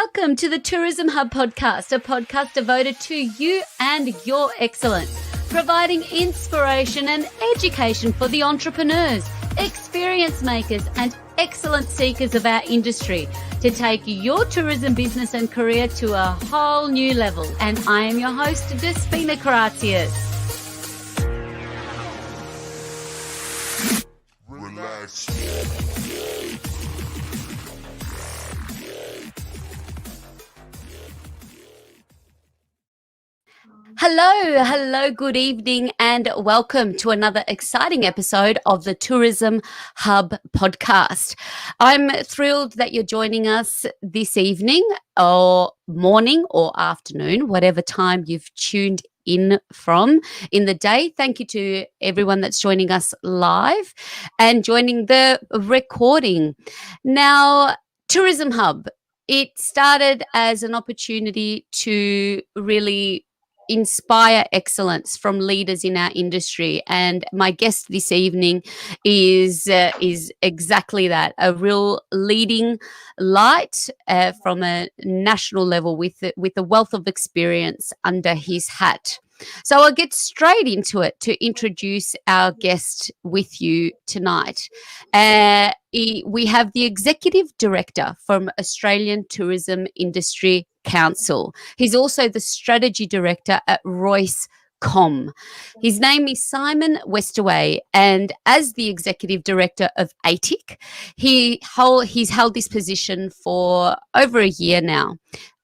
welcome to the Tourism Hub podcast, a podcast devoted to you and your excellence, providing inspiration and education for the entrepreneurs, experience makers, and excellence seekers of our industry to take your tourism business and career to a whole new level. And I am your host, Despina Karatzias. Relax. Hello, good evening, and welcome to another exciting episode of the Tourism Hub podcast. I'm thrilled that you're joining us this evening or morning or afternoon, whatever time you've tuned in from in the day. Thank you to everyone that's joining us live and joining the recording. Now, Tourism Hub, it started as an opportunity to really inspire excellence from leaders in our industry, and my guest this evening is exactly that, a real leading light from a national level with a wealth of experience under his hat. So I'll get straight into it to introduce our guest with you tonight. We have the Executive Director from Australian Tourism Industry Council. He's also the Strategy Director at Royce.com. His name is Simon Westaway, and as the Executive Director of ATIC, he's held this position for over a year now.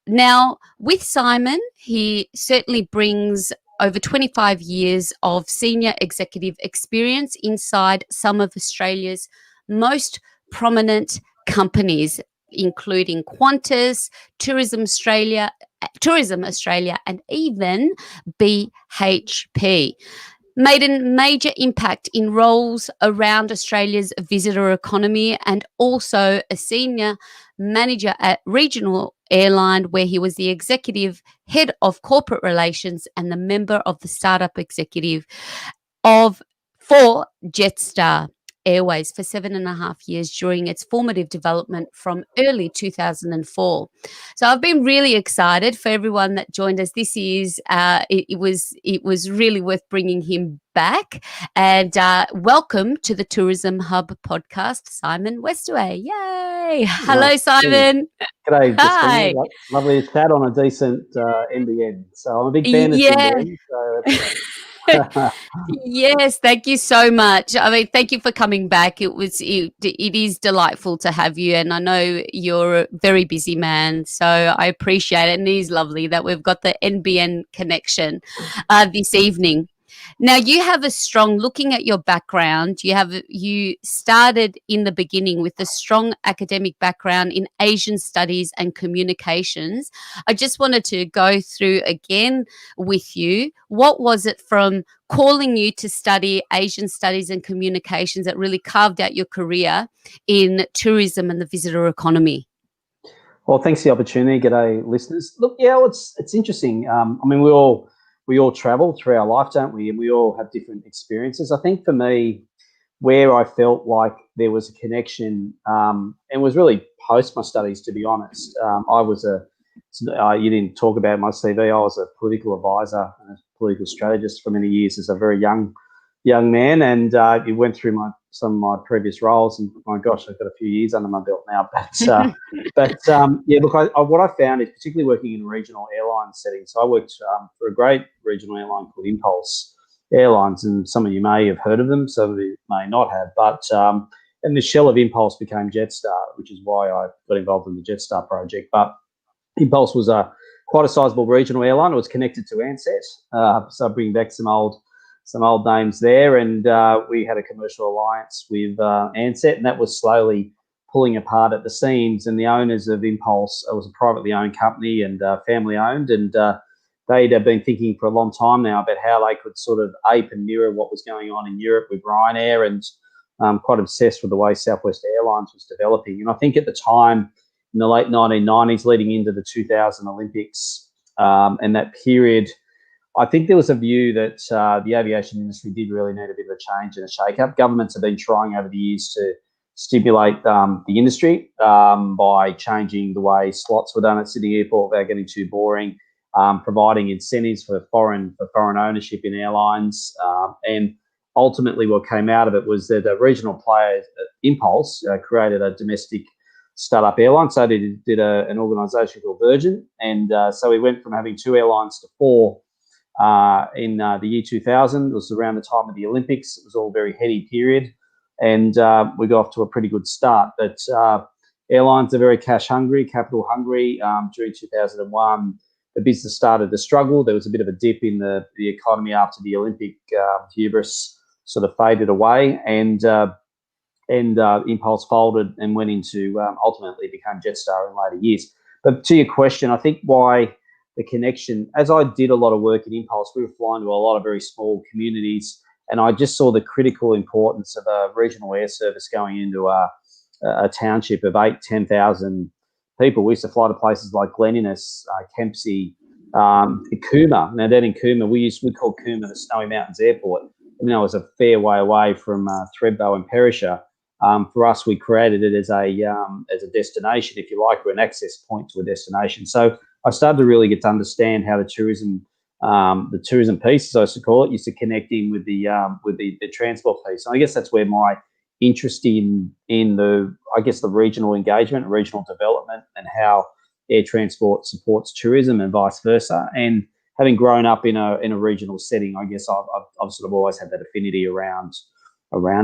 Now, with Simon, he certainly brings over 25 years of senior executive experience inside some of Australia's most prominent companies, including Qantas, Tourism Australia, and even BHP. Made a major impact in roles around Australia's visitor economy, and also a senior manager at regional airline, where he was the executive head of corporate relations and the member of the startup executive for Jetstar Airways for 7.5 years during its formative development from early 2004. So I've been really excited for everyone that joined us. This is it was really worth bringing him back. And welcome to the Tourism Hub podcast, Simon Westaway. Yay! Hello, Simon. G'day, Hi. Despina. Lovely to chat on a decent NBN. So I'm a big fan of NBN. So Yes, thank you so much. I mean, thank you for coming back. It is delightful to have you, and I know you're a very busy man, so I appreciate it. And it is lovely that we've got the NBN connection this evening. Now, you have a strong, looking at your background, you started in the beginning with a strong academic background in Asian studies and communications. I just wanted to go through again with you. What was it from calling you to study Asian studies and communications that really carved out your career in tourism and the visitor economy? Well, thanks for the opportunity. G'day, listeners. Look, it's interesting. I mean, we all travel through our life, don't we? And we all have different experiences. I think for me, where I felt like there was a connection, and was really post my studies, to be honest. You didn't talk about my CV. I was a political advisor and a political strategist for many years as a very young man, and it went through some of my previous roles, and my gosh, I've got a few years under my belt now. What I found is, particularly working in a regional airline setting. So I worked for a great regional airline called Impulse Airlines, and some of you may have heard of them, some of you may not have. But and the shell of Impulse became Jetstar, which is why I got involved in the Jetstar project. But Impulse was quite a sizable regional airline. It was connected to Ansett, so I bring back some old names there, and we had a commercial alliance with Ansett, and that was slowly pulling apart at the seams. And the owners of Impulse, it was a privately owned company and family owned, and they'd have been thinking for a long time now about how they could sort of ape and mirror what was going on in Europe with Ryanair, and quite obsessed with the way Southwest Airlines was developing. And I think at the time, in the late 1990s, leading into the 2000 Olympics, and that period, I think there was a view that the aviation industry did really need a bit of a change and a shake-up. Governments have been trying over the years stimulate the industry by changing the way slots were done at Sydney Airport without getting too boring, providing incentives for foreign ownership in airlines, and ultimately what came out of it was that a regional player, Impulse, created a domestic startup airline. So they did an organisation called Virgin, and so we went from having 2 airlines to 4 in the year 2000. It was around the time of the Olympics. It was all a very heady period, and we got off to a pretty good start. But airlines are very cash hungry, capital hungry. During 2001, the business started to struggle. There was a bit of a dip in the economy after the Olympic hubris sort of faded away, and Impulse folded and went into ultimately became Jetstar in later years. But to your question, I think why the connection, as I did a lot of work at Impulse, we were flying to a lot of very small communities, and I just saw the critical importance of a regional air service going into a township of 10,000 people. We used to fly to places like Glen Innes, Kempsey, Cooma. Now, down in Cooma, we called Cooma the Snowy Mountains Airport. It was a fair way away from Thredbo and Perisher. For us, we created it as a destination, if you like, or an access point to a destination. So I started to really get to understand how the tourism piece, as I used to call it, used to connect in with the transport piece. And I guess that's where my interest in the regional engagement, regional development, and how air transport supports tourism and vice versa. And having grown up in a regional setting, I guess I've sort of always had that affinity around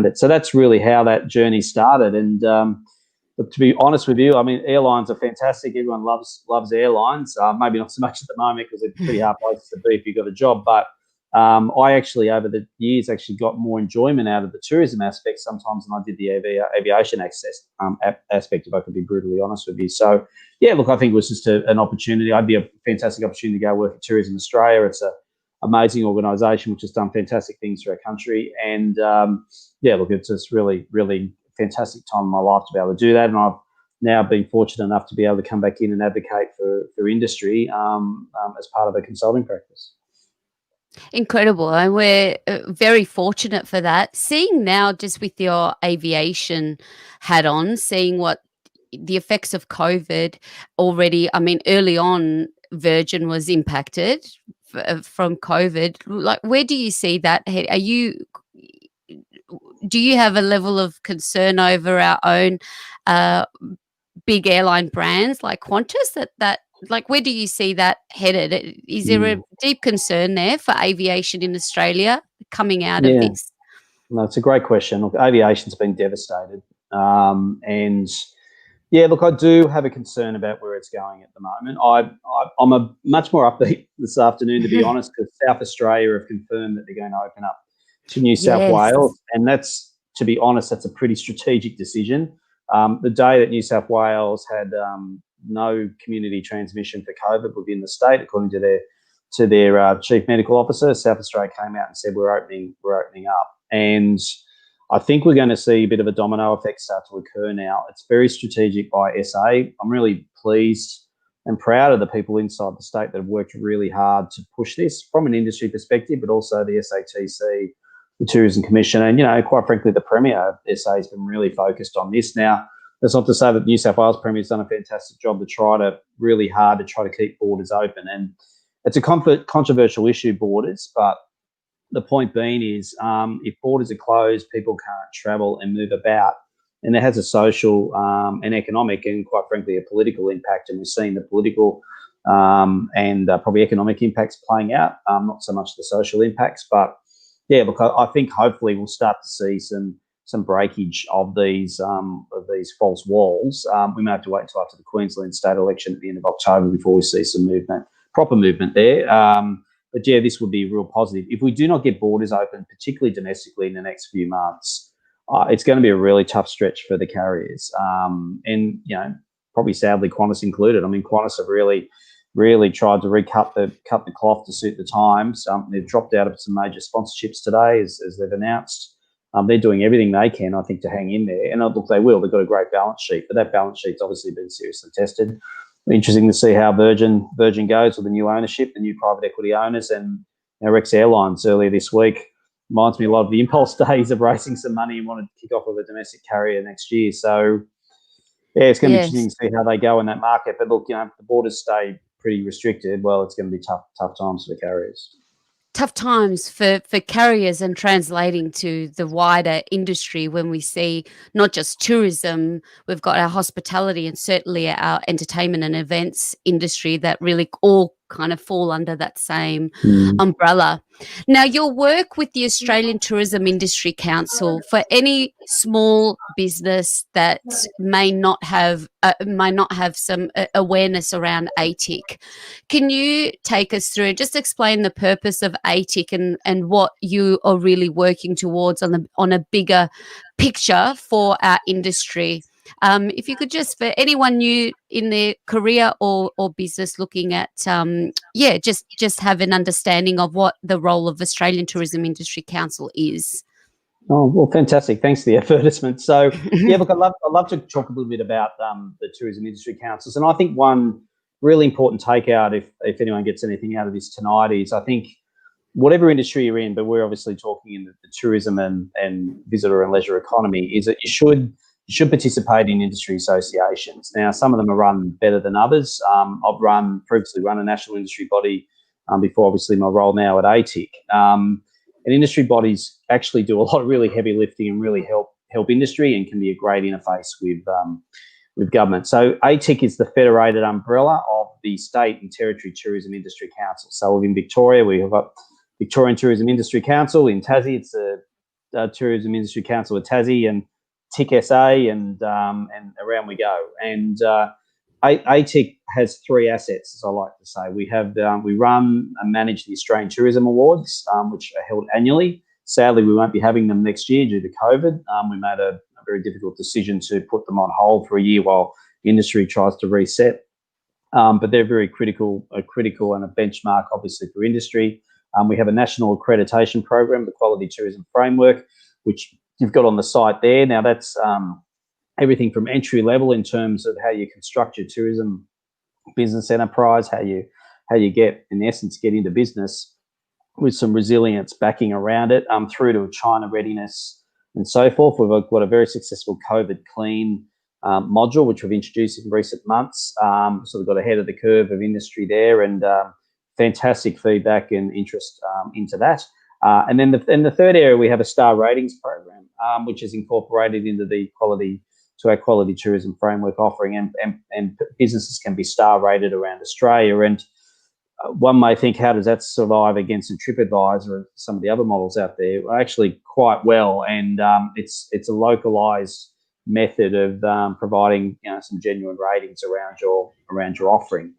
it. So that's really how that journey started. And to be honest with you, I mean, airlines are fantastic. Everyone loves airlines. Maybe not so much at the moment because they're pretty hard places to be if you've got a job. But I actually, over the years, actually got more enjoyment out of the tourism aspect sometimes than I did the aviation aspect, if I could be brutally honest with you. So, yeah, look, I think it was just an opportunity. I'd be a fantastic opportunity to go work at Tourism Australia. It's an amazing organisation which has done fantastic things for our country. And, yeah, look, it's just really, really fantastic time in my life to be able to do that. And I've now been fortunate enough to be able to come back in and advocate for industry as part of a consulting practice. Incredible. And we're very fortunate for that. Seeing now, just with your aviation hat on, seeing what the effects of COVID already, I mean, early on, Virgin was impacted from COVID. Like, where do you see that? Do you have a level of concern over our own big airline brands like Qantas that like, where do you see that headed? Is there a deep concern there for aviation in Australia coming out of this? No, it's a great question. Look, aviation's been devastated. And, yeah, look, I do have a concern about where it's going at the moment. I'm a much more upbeat this afternoon, to be honest, because South Australia have confirmed that they're going to open up to New South Wales. And that's, to be honest, that's a pretty strategic decision. The day that New South Wales had no community transmission for COVID within the state, according to their chief medical officer, South Australia came out and said we're opening up, and I think we're going to see a bit of a domino effect start to occur now. It's very strategic by SA. I'm really pleased and proud of the people inside the state that have worked really hard to push this from an industry perspective, but also the SATC, the Tourism Commission, and quite frankly, the Premier of SA has been really focused on this. Now, that's not to say that New South Wales Premier's done a fantastic job to try to keep borders open. And it's a controversial issue, borders, but the point being is if borders are closed, people can't travel and move about. And that has a social and economic and, quite frankly, a political impact. And we're seeing the political and probably economic impacts playing out, not so much the social impacts. But, yeah, look, I think hopefully we'll start to see some breakage of these false walls. We may have to wait until after the Queensland state election at the end of October before we see some proper movement there. But, yeah, this would be real positive. If we do not get borders open, particularly domestically in the next few months, it's going to be a really tough stretch for the carriers. And, probably sadly Qantas included. I mean, Qantas have really tried to cut the cloth to suit the times. They've dropped out of some major sponsorships today, as they've announced. They're doing everything they can, I think, to hang in there. And look, they will. They've got a great balance sheet, but that balance sheet's obviously been seriously tested. Interesting to see how Virgin goes with the new ownership, the new private equity owners, and Rex Airlines earlier this week reminds me a lot of the impulse days of raising some money and wanted to kick off with a domestic carrier next year. So, yeah, it's going to be interesting to see how they go in that market. But look, if the borders stay pretty restricted, well, it's going to be tough times for the carriers. Tough times for carriers, and translating to the wider industry when we see not just tourism, we've got our hospitality and certainly our entertainment and events industry that really all kind of fall under that same umbrella. Now, your work with the Australian Tourism Industry Council, for any small business that may not have some awareness around ATIC, can you take us through and just explain the purpose of ATIC and what you are really working towards on a bigger picture for our industry? If you could just, for anyone new in their career or business looking at, just have an understanding of what the role of Australian Tourism Industry Council is. Oh, well, fantastic. Thanks for the advertisement. So, yeah, look, I'd love to talk a little bit about the tourism industry councils. And I think one really important takeout, if anyone gets anything out of this tonight, is I think whatever industry you're in, but we're obviously talking in the tourism and visitor and leisure economy, is that you should participate in industry associations. Now, some of them are run better than others. I've previously run a national industry body before, obviously, my role now at ATIC. And industry bodies actually do a lot of really heavy lifting and really help industry and can be a great interface with government. So ATIC is the federated umbrella of the state and territory tourism industry council. So within Victoria, we have got Victorian Tourism Industry Council. In Tassie, it's the Tourism Industry Council of Tassie, and TIC SA, and around we go. And ATIC has three assets, as I like to say. We run and manage the Australian Tourism Awards, which are held annually. Sadly, we won't be having them next year due to COVID. We made a very difficult decision to put them on hold for a year while the industry tries to reset. But they're very critical and a benchmark, obviously, for industry. We have a national accreditation program, the Quality Tourism Framework, which you've got on the site there. Now, that's everything from entry level in terms of how you construct your tourism business enterprise, how you get into business with some resilience backing around it, through to China readiness and so forth. We've got a very successful COVID clean module, which we've introduced in recent months. So we've got ahead of the curve of industry there, and fantastic feedback and interest into that. And then in the third area, we have a star ratings program, which is incorporated into our quality tourism framework offering, and businesses can be star rated around Australia. And one may think, how does that survive against a TripAdvisor or some of the other models out there? Well, actually, quite well, and it's a localized method of providing some genuine ratings around your offering.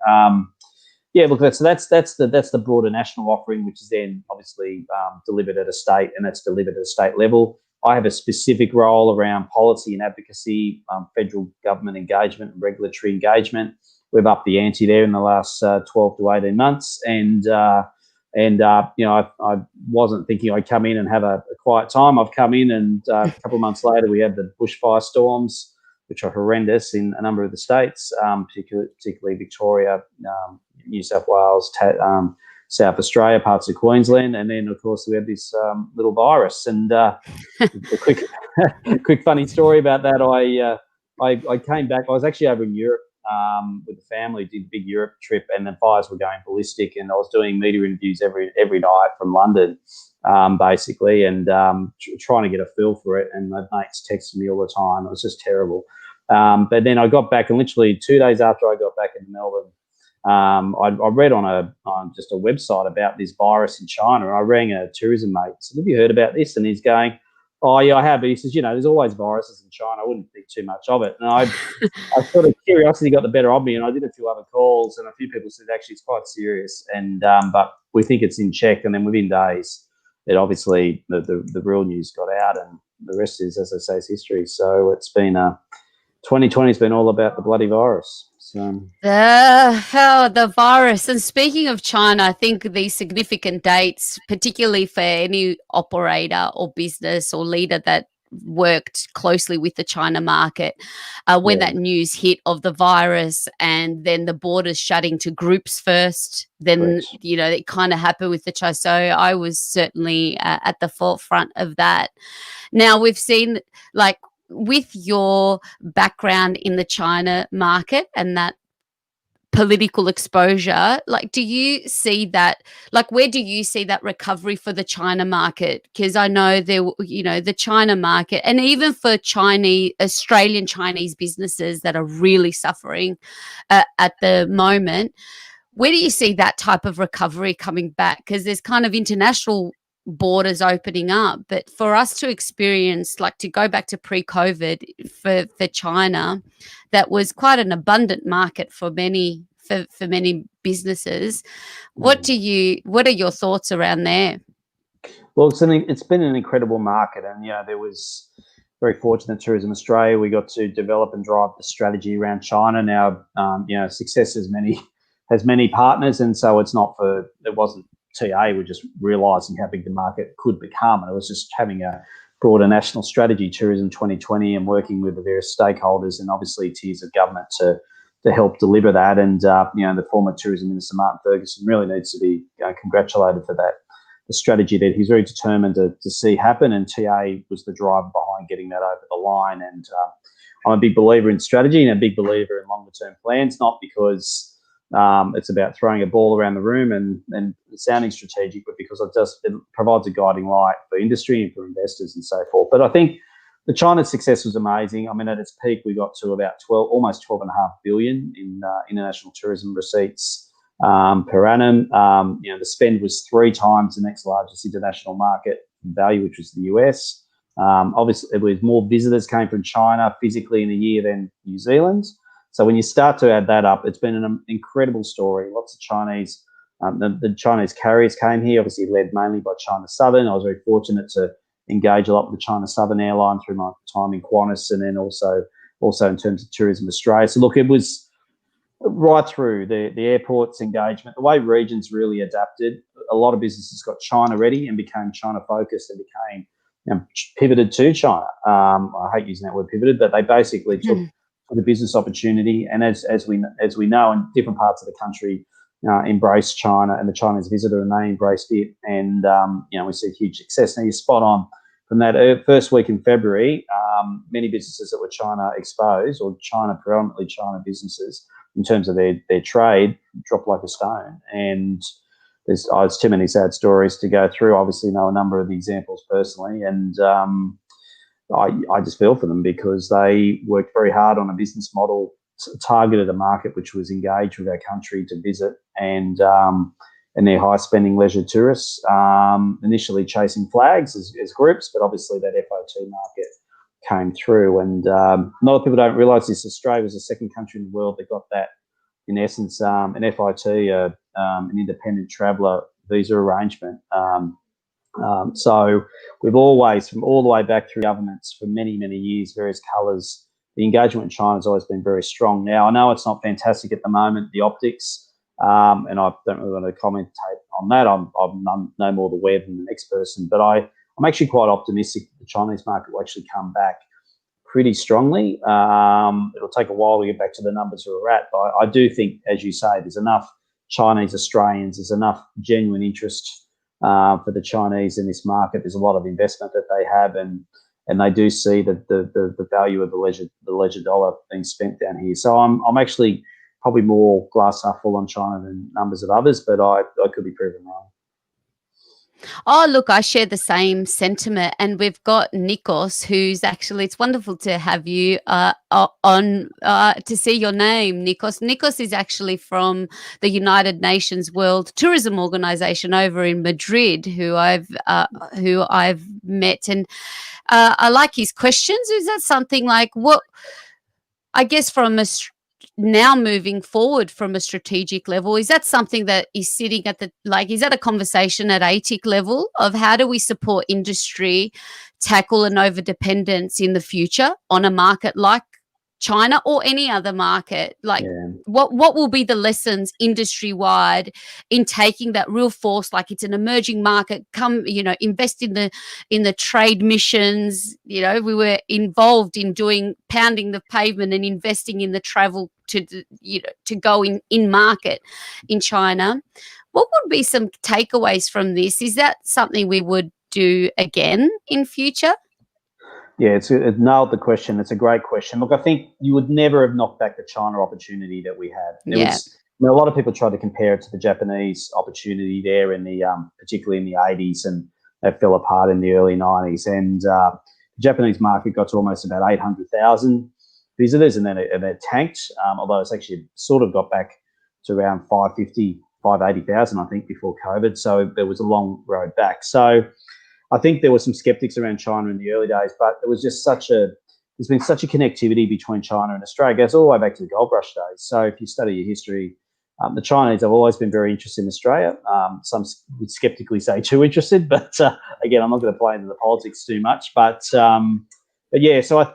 Yeah, look, that's the broader national offering, which is then obviously delivered at a state, and that's delivered at a state level. I have a specific role around policy and advocacy, federal government engagement and regulatory engagement. We've upped the ante there in the last 12 to 18 months, and I wasn't thinking I'd come in and have a quiet time. I've come in, and a couple of months later, we had the bushfire storms, which are horrendous in a number of the states, particularly Victoria, New South Wales, South Australia, parts of Queensland, and then of course we had this little virus. And a quick funny story about that. I came back. I was actually over in Europe with the family, did a big Europe trip, and the fires were going ballistic, and I was doing media interviews every night from London, basically, and trying to get a feel for it. And my mates texted me all the time. It was just terrible. But then I got back, and literally 2 days after I got back into Melbourne, I read on just a website about this virus in China, and I rang a tourism mate. So, have you heard about this? And he's going, "Oh yeah, I have." But he says, there's always viruses in China. I wouldn't think too much of it. And I sort of curiosity got the better of me, and I did a few other calls, and a few people said actually it's quite serious, and but we think it's in check. And then within days, it obviously the real news got out, and the rest is, as I say, is history. So it's been 2020 has been all about the bloody virus. So. The virus. And speaking of China, I think these significant dates, particularly for any operator or business or leader that worked closely with the China market when that news hit of the virus, and then the borders shutting to groups first. Then, Correct. it kind of happened with the China. So I was certainly at the forefront of that. Now, we've seen, like, with your background in the China market and that political exposure, like, do you see that, like, where do you see that recovery for the China market? Because I know the China market, and even for Australian Chinese businesses that are really suffering at the moment, where do you see that type of recovery coming back? Because there's kind of international borders opening up, but for us to experience, like, to go back to pre-COVID for China, that was quite an abundant market for many businesses. What are your thoughts around there? Well, it's been an incredible market, and there was very fortunate Tourism Australia. We got to develop and drive the strategy around China. Now, success has many partners, and so it wasn't TA. We're just realising how big the market could become, and it was just having a broader national strategy, Tourism 2020, and working with the various stakeholders and obviously tiers of government to help deliver that. And the former Tourism Minister Martin Ferguson really needs to be congratulated for that. The strategy that he's very determined to see happen, and TA was the driver behind getting that over the line. And I'm a big believer in strategy and a big believer in longer term plans, not because it's about throwing a ball around the room and sounding strategic, but because it provides a guiding light for industry and for investors and so forth. But I think the China success was amazing. I mean, at its peak, we got to about almost 12.5 billion in international tourism receipts per annum. The spend was 3 times the next largest international market value, which was the US. Obviously, it was more visitors came from China physically in a year than New Zealand. So when you start to add that up, it's been an incredible story. Lots of Chinese, the Chinese carriers came here, obviously led mainly by China Southern. I was very fortunate to engage a lot with the China Southern airline through my time in Qantas, and then also in terms of Tourism Australia. So look, it was right through the airport's engagement, the way regions really adapted. A lot of businesses got China ready and became China focused and became pivoted to China. I hate using that word pivoted, but they basically took the business opportunity, and as we know, in different parts of the country, embraced China and the Chinese visitor, and they embraced it, and we see huge success. Now, you're spot on. From that first week in February, many businesses that were China exposed, or predominantly China businesses, in terms of their trade, dropped like a stone. And there's too many sad stories to go through. Obviously, know a number of the examples personally, and I just feel for them because they worked very hard on a business model, targeted a market which was engaged with our country to visit, and their high-spending leisure tourists, initially chasing flags as groups, but obviously that FOT market came through. And a lot of people don't realise this. Australia was the second country in the world that got that, in essence, an FOT, an independent traveller visa arrangement. So we've always, from all the way back through governments for many, many years, various colours, the engagement with China has always been very strong. Now, I know it's not fantastic at the moment, the optics, and I don't really want to commentate on that. I'm no more the aware than the next person, but I'm actually quite optimistic that the Chinese market will actually come back pretty strongly. It'll take a while to get back to the numbers we're at, but I do think, as you say, there's enough Chinese Australians, there's enough genuine interest for the Chinese in this market. There's a lot of investment that they have, and they do see the value of the leisure dollar being spent down here. So I'm actually probably more glass half full on China than numbers of others, but I could be proven wrong. Oh, look, I share the same sentiment. And we've got Nikos, who's actually, it's wonderful to have you on to see your name, Nikos. Nikos is actually from the United Nations World Tourism Organization over in Madrid, who I've met. And I like his questions. Is that something like what, I guess, from a now moving forward from a strategic level, is that something that is sitting at is that a conversation at ATIC level of how do we support industry tackle an overdependence in the future on a market like China or any other market? Like, what will be the lessons industry wide in taking that real force? Like, it's an emerging market. Come, invest in the trade missions. We were involved in pounding the pavement and investing in the travel to go in market in China. What would be some takeaways from this? Is that something we would do again in future? Yeah, it nailed the question. It's a great question. Look, I think you would never have knocked back the China opportunity that we had. A lot of people try to compare it to the Japanese opportunity there in the particularly in the 80s, and that fell apart in the early 90s. And the Japanese market got to almost about 800,000 visitors, and then it tanked. Although it's actually sort of got back to around 580,000, I think, before COVID. So there was a long road back. So I think there were some skeptics around China in the early days, but there was just there's been such a connectivity between China and Australia. It goes all the way back to the gold rush days. So if you study your history, the Chinese have always been very interested in Australia. Some would skeptically say too interested, but again, I'm not going to play into the politics too much. But yeah, so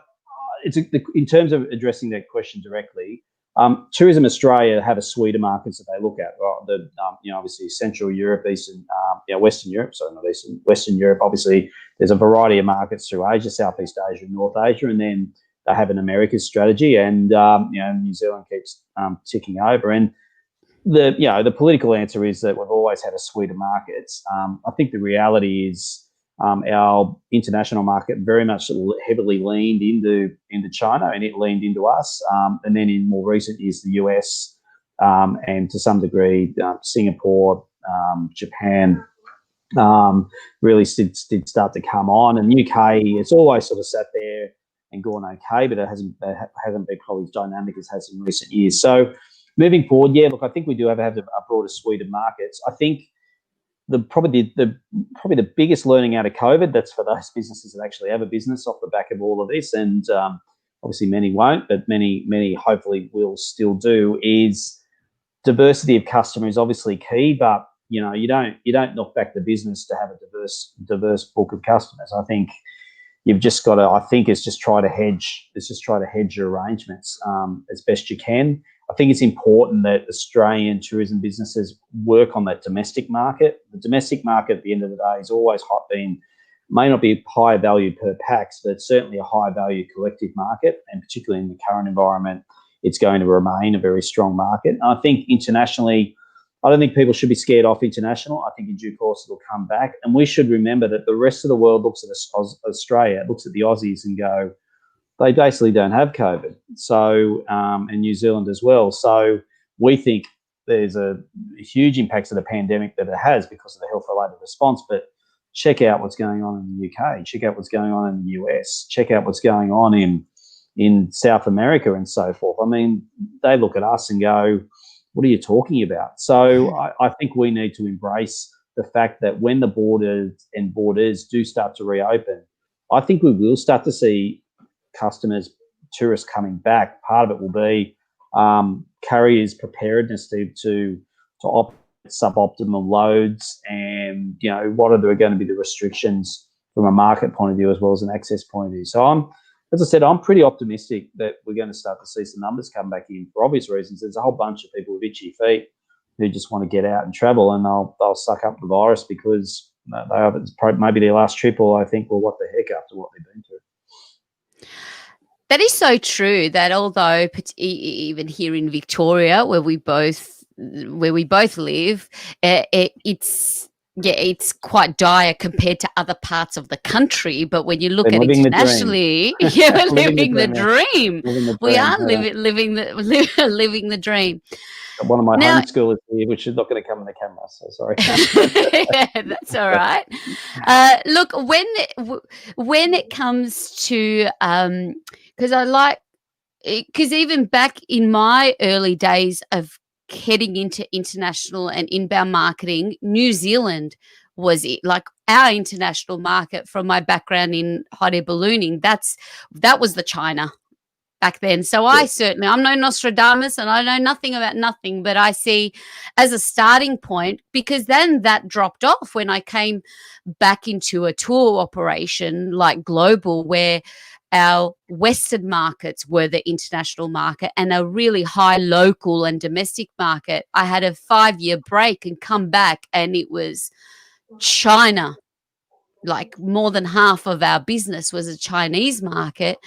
in terms of addressing that question directly, Tourism Australia have a suite of markets that they look at. Right? Obviously Central Europe, Western Europe. Sorry, not Eastern. Western Europe. Obviously, there's a variety of markets through Asia, Southeast Asia, and North Asia, and then they have an Americas strategy, and New Zealand keeps ticking over. And the political answer is that we've always had a suite of markets. I think the reality is our international market very much heavily leaned into China, and it leaned into us. And then in more recent years, the US and to some degree Singapore, Japan really did start to come on. And UK, it's always sort of sat there and gone okay, but it hasn't been probably as dynamic as it has in recent years. So moving forward, look, I think we do have a broader suite of markets. I think probably the biggest learning out of COVID, that's for those businesses that actually have a business off the back of all of this, and obviously many won't, but many hopefully will still do, is diversity of customer is obviously key, but you don't knock back the business to have a diverse book of customers. I think you've just got to, it's just try to hedge your arrangements as best you can. I think it's important that Australian tourism businesses work on that domestic market. The domestic market at the end of the day is always may not be high value per pax, but it's certainly a high value collective market. And particularly in the current environment, it's going to remain a very strong market. And I think internationally, I don't think people should be scared off international. I think in due course it'll come back. And we should remember that the rest of the world looks at Australia, looks at the Aussies and go, they basically don't have COVID. So, and New Zealand as well. So we think there's a huge impact of the pandemic that it has because of the health-related response. But check out what's going on in the UK. Check out what's going on in the US. Check out what's going on in South America and so forth. I mean, they look at us and go, what are you talking about? So I think we need to embrace the fact that when the borders do start to reopen, I think we will start to see customers, tourists coming back. Part of it will be carriers' preparedness to operate suboptimal loads, and what are going to be the restrictions from a market point of view as well as an access point of view. So as I said, I'm pretty optimistic that we're going to start to see some numbers come back in for obvious reasons. There's a whole bunch of people with itchy feet who just want to get out and travel, and they'll suck up the virus because it's maybe their last trip, or I think, well, what the heck, after what they've been through. That is so true, that although even here in Victoria, where we both live, it's quite dire compared to other parts of the country. But when you look at internationally, we're living the dream. We are living the dream. One of my homeschoolers here, which is not going to come on the camera, so sorry. Yeah, that's all right. Look, when it comes to because even back in my early days of heading into international and inbound marketing, New Zealand was it, like our international market. From my background in hot air ballooning, that was the China back then. So I'm no Nostradamus and I know nothing about nothing, but I see as a starting point, because then that dropped off when I came back into a tour operation like global, where our Western markets were the international market and a really high local and domestic market. I had a 5-year break and come back, and it was China. Like more than half of our business was a Chinese market.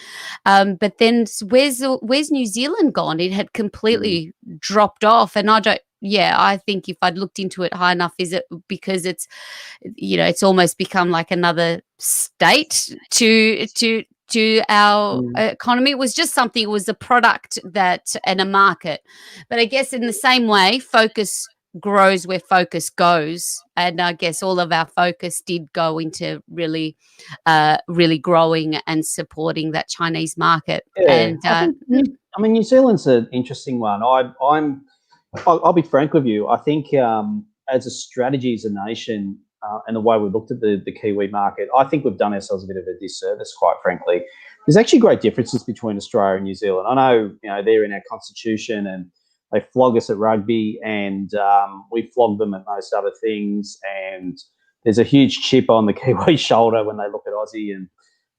But then where's New Zealand gone? It had completely dropped off. And I think if I'd looked into it high enough, is it because it's, it's almost become like another state to our economy? It was just something, it was a product and a market. But I guess in the same way, focus grows where focus goes, and I guess all of our focus did go into really growing and supporting that Chinese market. Yeah, I mean, New Zealand's an interesting one. I'll be frank with you. I think as a strategy, as a nation, and the way we looked at the Kiwi market, I think we've done ourselves a bit of a disservice, quite frankly. There's actually great differences between Australia and New Zealand. I know, they're in our constitution and they flog us at rugby, and we flog them at most other things. And there's a huge chip on the Kiwi shoulder when they look at Aussie and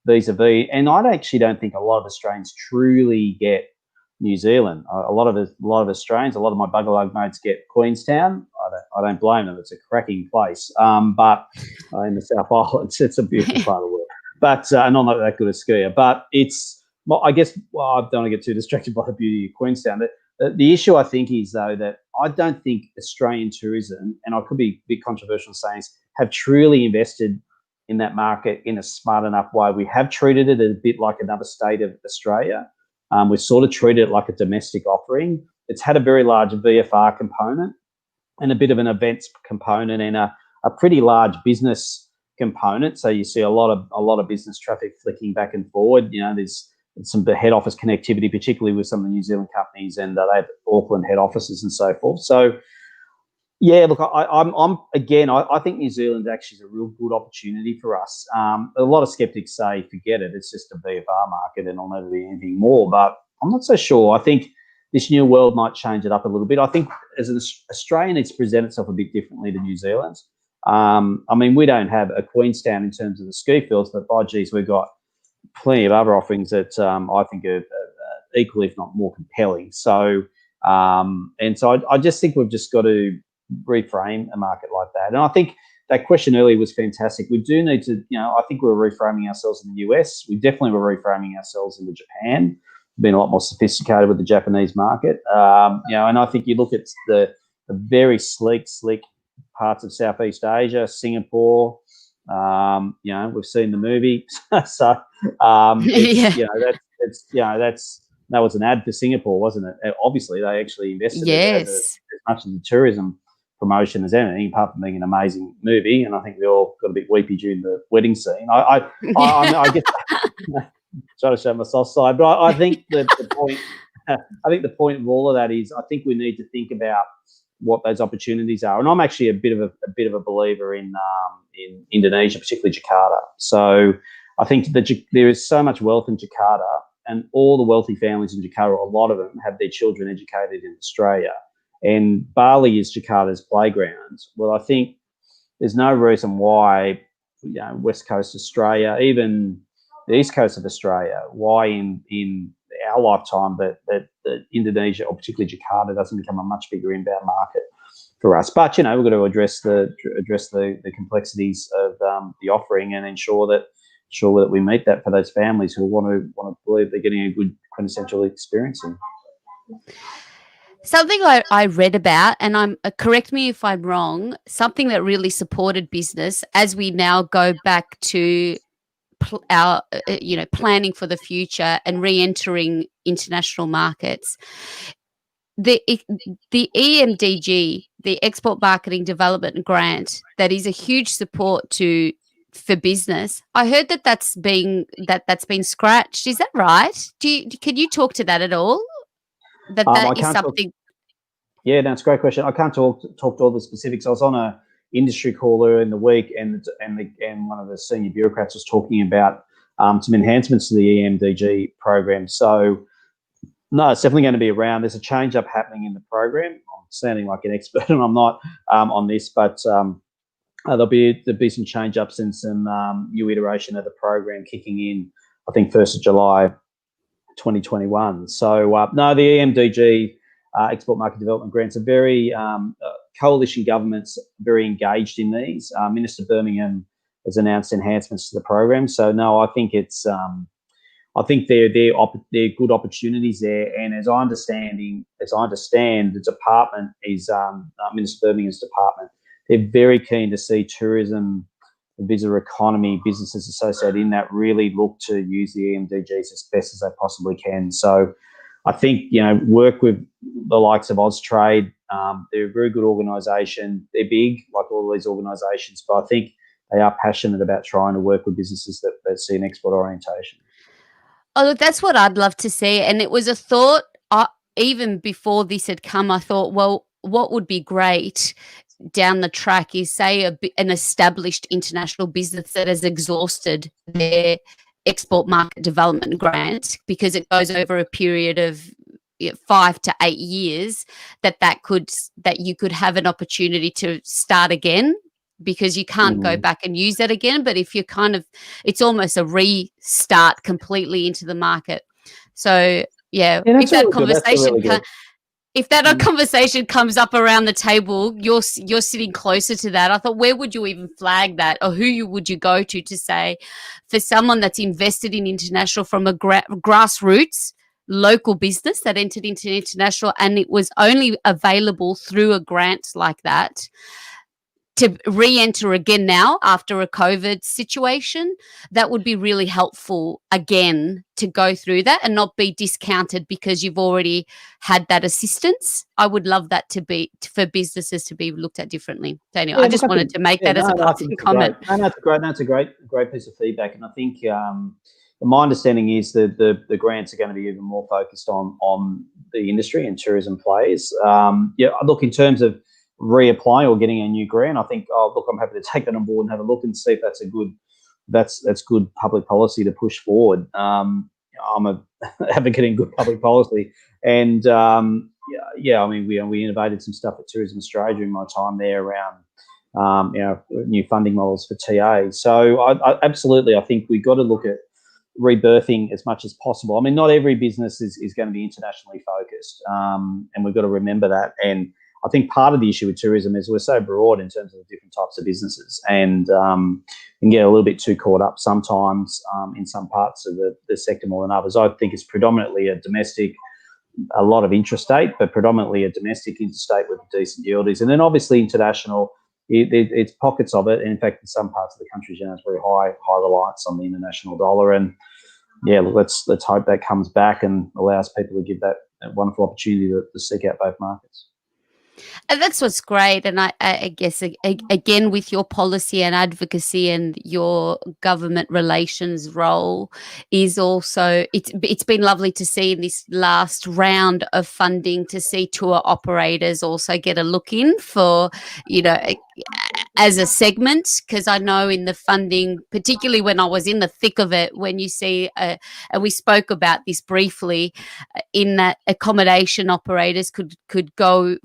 vis-a-vis. And I actually don't think a lot of Australians truly get New Zealand. A lot of Australians, a lot of my bugger mates get Queenstown. I don't blame them. It's a cracking place. But in the South Island, it's a beautiful part of the world. But and I'm not that good a skier. But I guess I don't want to get too distracted by the beauty of Queenstown. The issue, I think, is, though, that I don't think Australian tourism, and I could be a bit controversial saying this, have truly invested in that market in a smart enough way. We have treated it a bit like another state of Australia. We've sort of treated it like a domestic offering. It's had a very large VFR component and a bit of an events component and a pretty large business component. So you see a lot of business traffic flicking back and forward. There's some head office connectivity, particularly with some of the New Zealand companies, and they have Auckland head offices and so forth. So, yeah, look, I think New Zealand actually is a real good opportunity for us. A lot of skeptics say, forget it, it's just a VFR market and it'll never be anything more. But I'm not so sure. I think this new world might change it up a little bit. I think as an Australian, it's presented itself a bit differently to New Zealand. I mean, we don't have a Queenstown in terms of the ski fields, but by geez, we've got plenty of other offerings that I think are equally, if not more, compelling. So, I just think we've just got to reframe a market like that. And I think that question earlier was fantastic. We do need to, I think we're reframing ourselves in the US. We definitely were reframing ourselves into Japan, being a lot more sophisticated with the Japanese market. And I think you look at the very slick parts of Southeast Asia, Singapore. We've seen the movie, so that was an ad for Singapore, wasn't it? Obviously, they actually invested as much in the tourism promotion as anything, apart from being an amazing movie. And I think we all got a bit weepy during the wedding scene. I guess trying to show my soft side, but I think the point. I think the point of all of that is, I think we need to think about what those opportunities are. And I'm actually a bit of a believer in Indonesia, particularly Jakarta. So I think that there is so much wealth in Jakarta, and all the wealthy families in Jakarta, a lot of them have their children educated in Australia. And Bali is Jakarta's playground. Well, I think there's no reason why, West Coast Australia, even the East Coast of Australia, why in our lifetime that Indonesia, or particularly Jakarta, doesn't become a much bigger inbound market for us. But we've got to address the complexities of the offering and ensure that we meet that for those families who want to believe they're getting a good quintessential experience in. Something I read about, and correct me if I'm wrong, something that really supported business as we now go back to our planning for the future and re-entering international markets. The EMDG, the Export Marketing Development Grant, that is a huge support for business. I heard that's been scratched. Is that right? Can you talk to that at all? That is something. Yeah, no, it's a great question. I can't talk to all the specifics. I was on a industry call earlier in the week, and one of the senior bureaucrats was talking about some enhancements to the EMDG program. So, no, it's definitely going to be around. There's a change up happening in the program. I'm sounding like an expert, and I'm not on this, but there'll be some change ups and some new iteration of the program kicking in I think 1st of July 2021. So no, the EMDG export market development grants are very coalition governments very engaged in these. Minister Birmingham has announced enhancements to the program. So no, I think it's I think they're good opportunities there. And as I understand, the department is Minister Birmingham's department. They're very keen to see tourism, the visitor economy, businesses associated in that really look to use the EMDGs as best as they possibly can. So I think, work with the likes of Austrade. They're a very good organisation. They're big, like all of these organisations, but I think they are passionate about trying to work with businesses that see an export orientation. Oh, look, that's what I'd love to see. And it was a thought, even before this had come, I thought, well, what would be great down the track is, say, an established international business that has exhausted their export market development grant, because it goes over a period of 5 to 8 years, that you could have an opportunity to start again, because you can't go back and use that again. But if you're it's almost a restart completely into the market. So if that conversation if that conversation comes up around the table, you're sitting closer to that. I thought, where would you even flag that, or would you go to say, for someone that's invested in international from a grassroots local business that entered into international, and it was only available through a grant like that, to re-enter again now after a COVID situation, that would be really helpful again, to go through that and not be discounted because you've already had that assistance. I would love that for businesses to be looked at differently. So anyway, I just wanted to make that as a passing comment. That's a great piece of feedback. And I think my understanding is that the grants are going to be even more focused on the industry and tourism players. Look, in terms of reapplying or getting a new grant, I think, I'm happy to take that on board and have a look and see if that's good public policy to push forward. I'm a advocate in good public policy, and we innovated some stuff at Tourism Australia during my time there around new funding models for TA. So I absolutely, I think we've got to look at rebirthing as much as possible. I mean, not every business is going to be internationally focused, and we've got to remember that. And I think part of the issue with tourism is we're so broad in terms of the different types of businesses, and can get a little bit too caught up sometimes in some parts of the sector more than others. I think it's predominantly a lot of intrastate, but predominantly a domestic interstate with decent yieldies. And then obviously international, it's pockets of it. And in fact, in some parts of the country, it's very high reliance on the international dollar. And let's hope that comes back and allows people to give that wonderful opportunity to seek out both markets. And that's what's great. And I guess, again, with your policy and advocacy and your government relations role, is also, it's been lovely to see in this last round of funding, to see tour operators also get a look in for, as a segment, because I know in the funding, particularly when I was in the thick of it, when you see, and we spoke about this briefly, in that accommodation operators could go,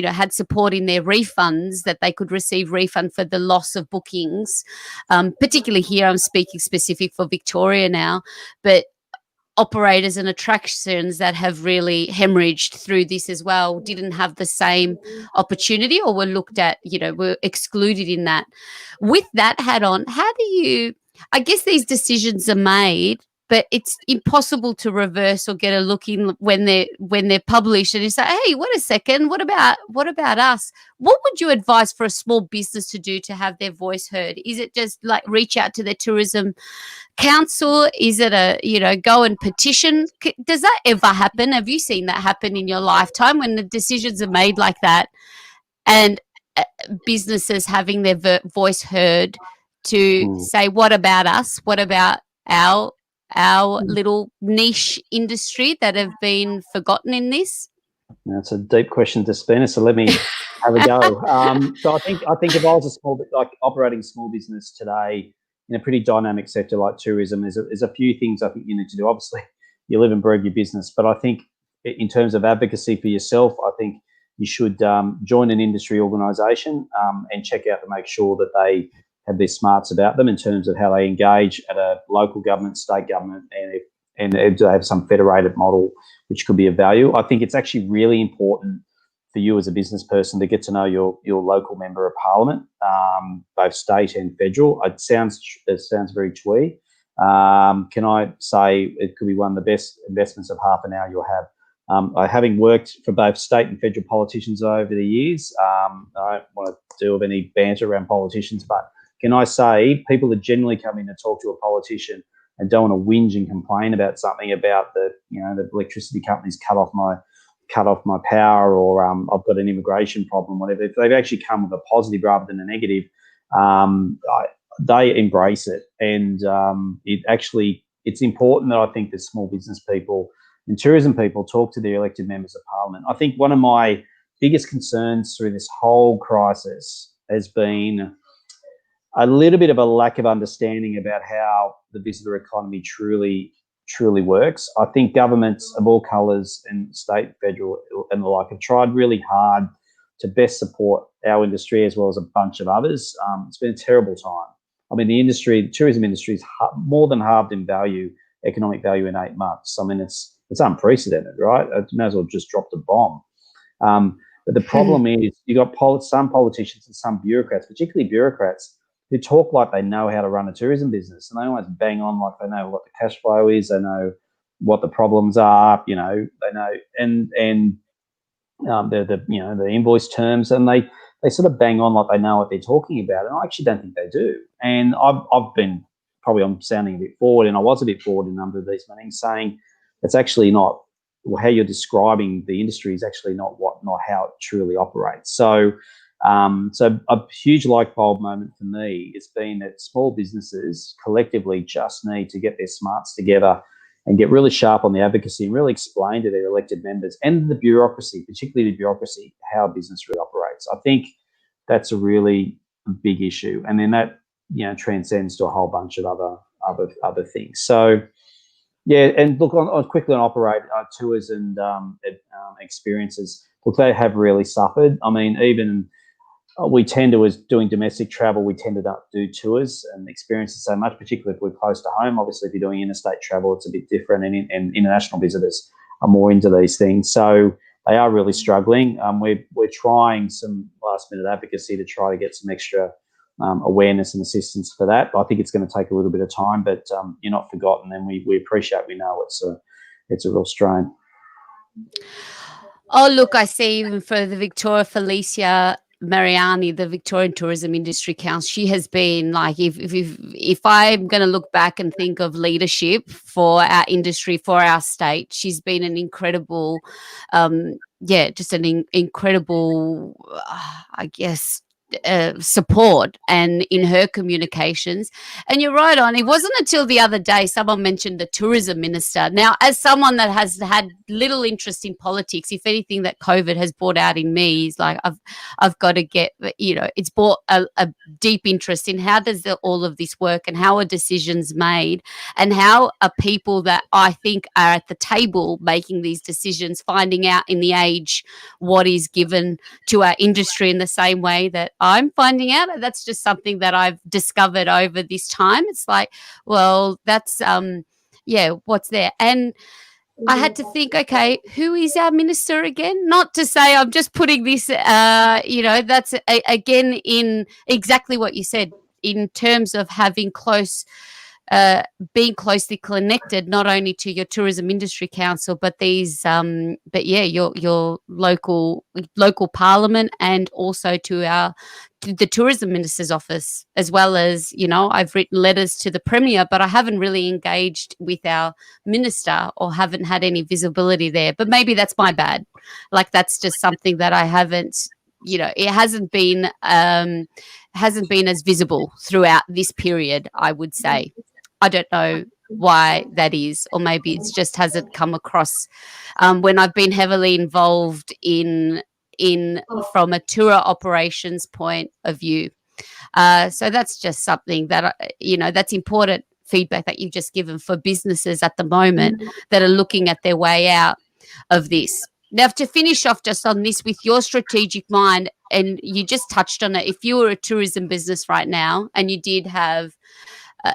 had support in their refunds, that they could receive refund for the loss of bookings. Particularly here, I'm speaking specific for Victoria now, but operators and attractions that have really hemorrhaged through this as well didn't have the same opportunity, or were looked at, were excluded in that. With that hat on, how do you, I guess these decisions are made, but it's impossible to reverse or get a look in when they're published, and you say, hey, wait a second, what about us? What would you advise for a small business to do to have their voice heard? Is it just like reach out to their tourism council? Is it go and petition? Does that ever happen? Have you seen that happen in your lifetime, when the decisions are made like that, and businesses having their voice heard to say, what about us? What about our little niche industry that have been forgotten in this? That's a deep question, Despina, so let me have a go. So I think if I was operating a small business today in a pretty dynamic sector like tourism, there's a few things I think you need to do. Obviously, you live and breathe your business, but I think in terms of advocacy for yourself, I think you should join an industry organisation and check out to make sure that have their smarts about them in terms of how they engage at a local government, state government, and if they have some federated model which could be of value. I think it's actually really important for you as a business person to get to know your local member of parliament, both state and federal. It sounds very twee. Can I say it could be one of the best investments of half an hour you'll have? Having worked for both state and federal politicians over the years, I don't want to deal with any banter around politicians, but can I say people that generally come in to talk to a politician and don't want to whinge and complain about something about the electricity companies cut off my power, or I've got an immigration problem, whatever. If they've actually come with a positive rather than a negative, they embrace it, and it's important that I think that small business people and tourism people talk to their elected members of parliament. I think one of my biggest concerns through this whole crisis has been a little bit of a lack of understanding about how the visitor economy truly works. I think governments of all colours, and state, federal and the like, have tried really hard to best support our industry as well as a bunch of others. It's been a terrible time. I mean, the tourism industry is more than halved in value, economic value, in 8 months. I mean, it's unprecedented, right? I may as well just drop the bomb. But the problem is you've got some politicians and some bureaucrats, particularly bureaucrats, who talk like they know how to run a tourism business, and they always bang on like they know what the cash flow is, they know what the problems are, they know, and the invoice terms, and they sort of bang on like they know what they're talking about, and I actually don't think they do. And I've been, probably I'm sounding a bit forward, and I was a bit forward in a number of these meetings, saying it's actually not, well, how you're describing the industry is actually not how it truly operates. So a huge light bulb moment for me has been that small businesses collectively just need to get their smarts together and get really sharp on the advocacy and really explain to their elected members and the bureaucracy, particularly the bureaucracy, how business really operates. I think that's a really big issue, and then that transcends to a whole bunch of other things. So yeah, and look, quickly on operate tours and experiences. Look, they have really suffered. I mean, even we tend to, as doing domestic travel, we tend to not do tours and experiences so much, particularly if we're close to home. Obviously, if you're doing interstate travel, it's a bit different, and international visitors are more into these things. So they are really struggling. We're trying some last-minute advocacy to try to get some extra awareness and assistance for that. But I think it's going to take a little bit of time, but you're not forgotten, and we appreciate, we know it's a real strain. Oh, look, I see even for the Felicia Mariani, the Victorian Tourism Industry Council, she has been like, if I'm going to look back and think of leadership for our industry, for our state, she's been an incredible, just an incredible, I guess, support and in her communications. And you're right on, it wasn't until the other day someone mentioned the tourism minister. Now, as someone that has had little interest in politics, if anything that COVID has brought out in me is like I've got to get, it's brought a deep interest in how does all of this work and how are decisions made and how are people that I think are at the table making these decisions finding out in the age what is given to our industry in the same way that I'm finding out. That's just something that I've discovered over this time. It's like, well, that's what's there. And I had to think, okay, who is our minister again? Not to say I'm just putting this, that's again in exactly what you said in terms of having being closely connected, not only to your tourism industry council, but your local parliament, and also to the tourism minister's office, as well as, I've written letters to the premier, but I haven't really engaged with our minister or haven't had any visibility there. But maybe that's my bad. Like, that's just something that I haven't, it hasn't been as visible throughout this period, I would say. I don't know why that is, or maybe it's just hasn't come across when I've been heavily involved in from a tour operations point of view. So that's just something that, that's important feedback that you've just given for businesses at the moment that are looking at their way out of this. Now, to finish off just on this with your strategic mind, and you just touched on it, if you were a tourism business right now and you did have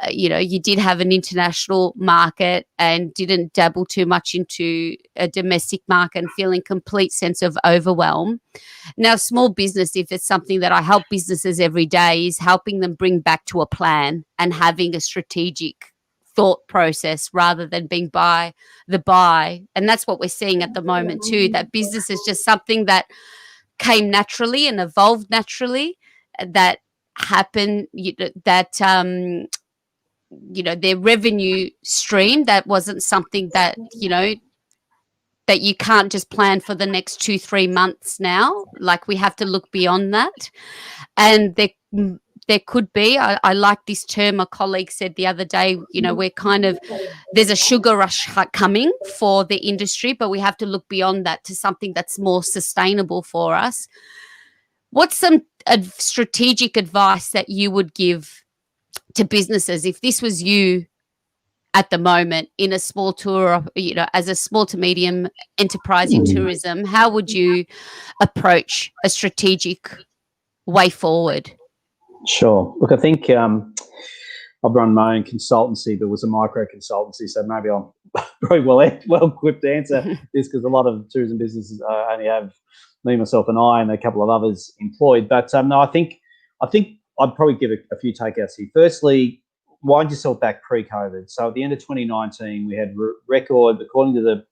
you did have an international market and didn't dabble too much into a domestic market and feeling complete sense of overwhelm. Now, small business, if it's something that I help businesses every day, is helping them bring back to a plan and having a strategic thought process rather than being by the by. And that's what we're seeing at the moment too, that business is just something that came naturally and evolved naturally, that happened, their revenue stream, that wasn't something that that you can't just plan for the next 2-3 months now. Like, we have to look beyond that. And there could be, I like this term a colleague said the other day, we're kind of, there's a sugar rush coming for the industry, but we have to look beyond that to something that's more sustainable for us. What's some strategic advice that you would give to businesses if this was you at the moment in a small tour, as a small to medium enterprise in tourism? How would you approach a strategic way forward? Sure. Look, I think I've run my own consultancy, but it was a micro consultancy, so maybe I'm probably well equipped to answer this, because a lot of tourism businesses only have me, myself, and I, and a couple of others employed. But no, I think I'd probably give a few takeouts here. Firstly, wind yourself back pre-COVID. So at the end of 2019, we had record, according to the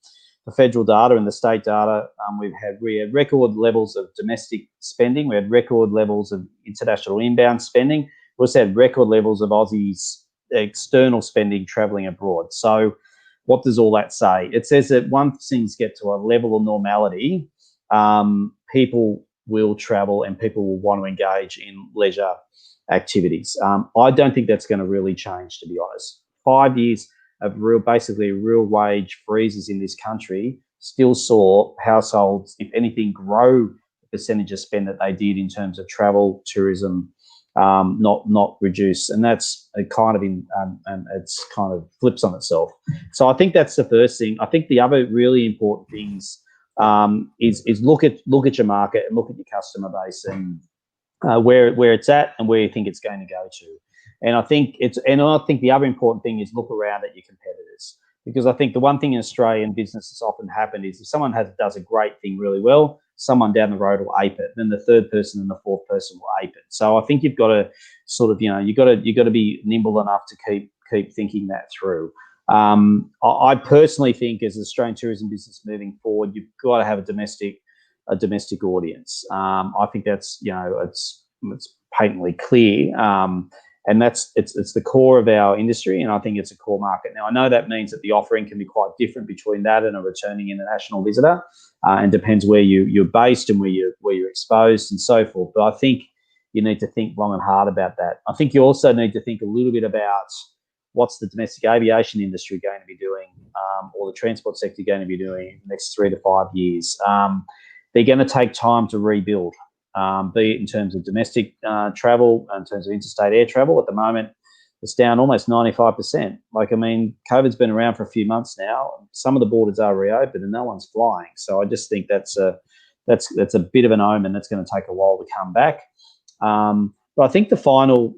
federal data and the state data, we had record levels of domestic spending. We had record levels of international inbound spending. We also had record levels of Aussies' external spending travelling abroad. So what does all that say? It says that once things get to a level of normality, people will travel and people will want to engage in leisure activities. I don't think that's going to really change, to be honest. 5 years of basically real wage freezes in this country still saw households, if anything, grow the percentage of spend that they did in terms of travel, tourism, not reduce. And that's kind of it's kind of flips on itself. So I think that's the first thing. I think the other really important things is look at your market and look at your customer base and where it's at and where you think it's going to go to. And I think the other important thing is look around at your competitors, because I think the one thing in Australian business that's often happened is if someone does a great thing really well, someone down the road will ape it, then the third person and the fourth person will ape it. So I think you've got to sort of, you got to be nimble enough to keep thinking that through. I personally think, as an Australian tourism business moving forward, you've got to have a domestic audience. I think that's it's patently clear. And it's the core of our industry, and I think it's a core market. Now, I know that means that the offering can be quite different between that and a returning international visitor, and depends where you're based and where you're exposed and so forth. But I think you need to think long and hard about that. I think you also need to think a little bit about what's the domestic aviation industry going to be doing, or the transport sector going to be doing in the next 3 to 5 years. They're going to take time to rebuild. Be it in terms of domestic travel, in terms of interstate air travel. At the moment, it's down almost 95%. Like, I mean, COVID's been around for a few months now. Some of the borders are reopened and no one's flying. So I just think that's a bit of an omen that's going to take a while to come back. But I think the final,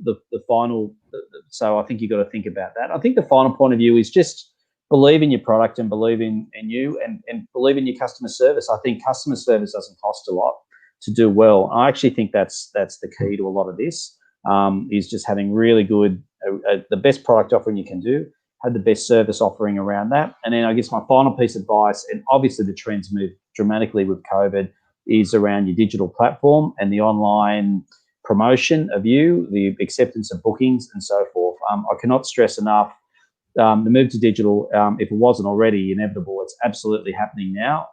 so I think you've got to think about that. I think the final point of view is just believe in your product and believe in you and believe in your customer service. I think customer service doesn't cost a lot to do well. I actually think that's the key to a lot of this, is just having really good, the best product offering you can do, have the best service offering around that. And then I guess my final piece of advice, and obviously the trends moved dramatically with COVID, is around your digital platform and the online promotion of you, the acceptance of bookings and so forth. I cannot stress enough, the move to digital, if it wasn't already inevitable, it's absolutely happening now.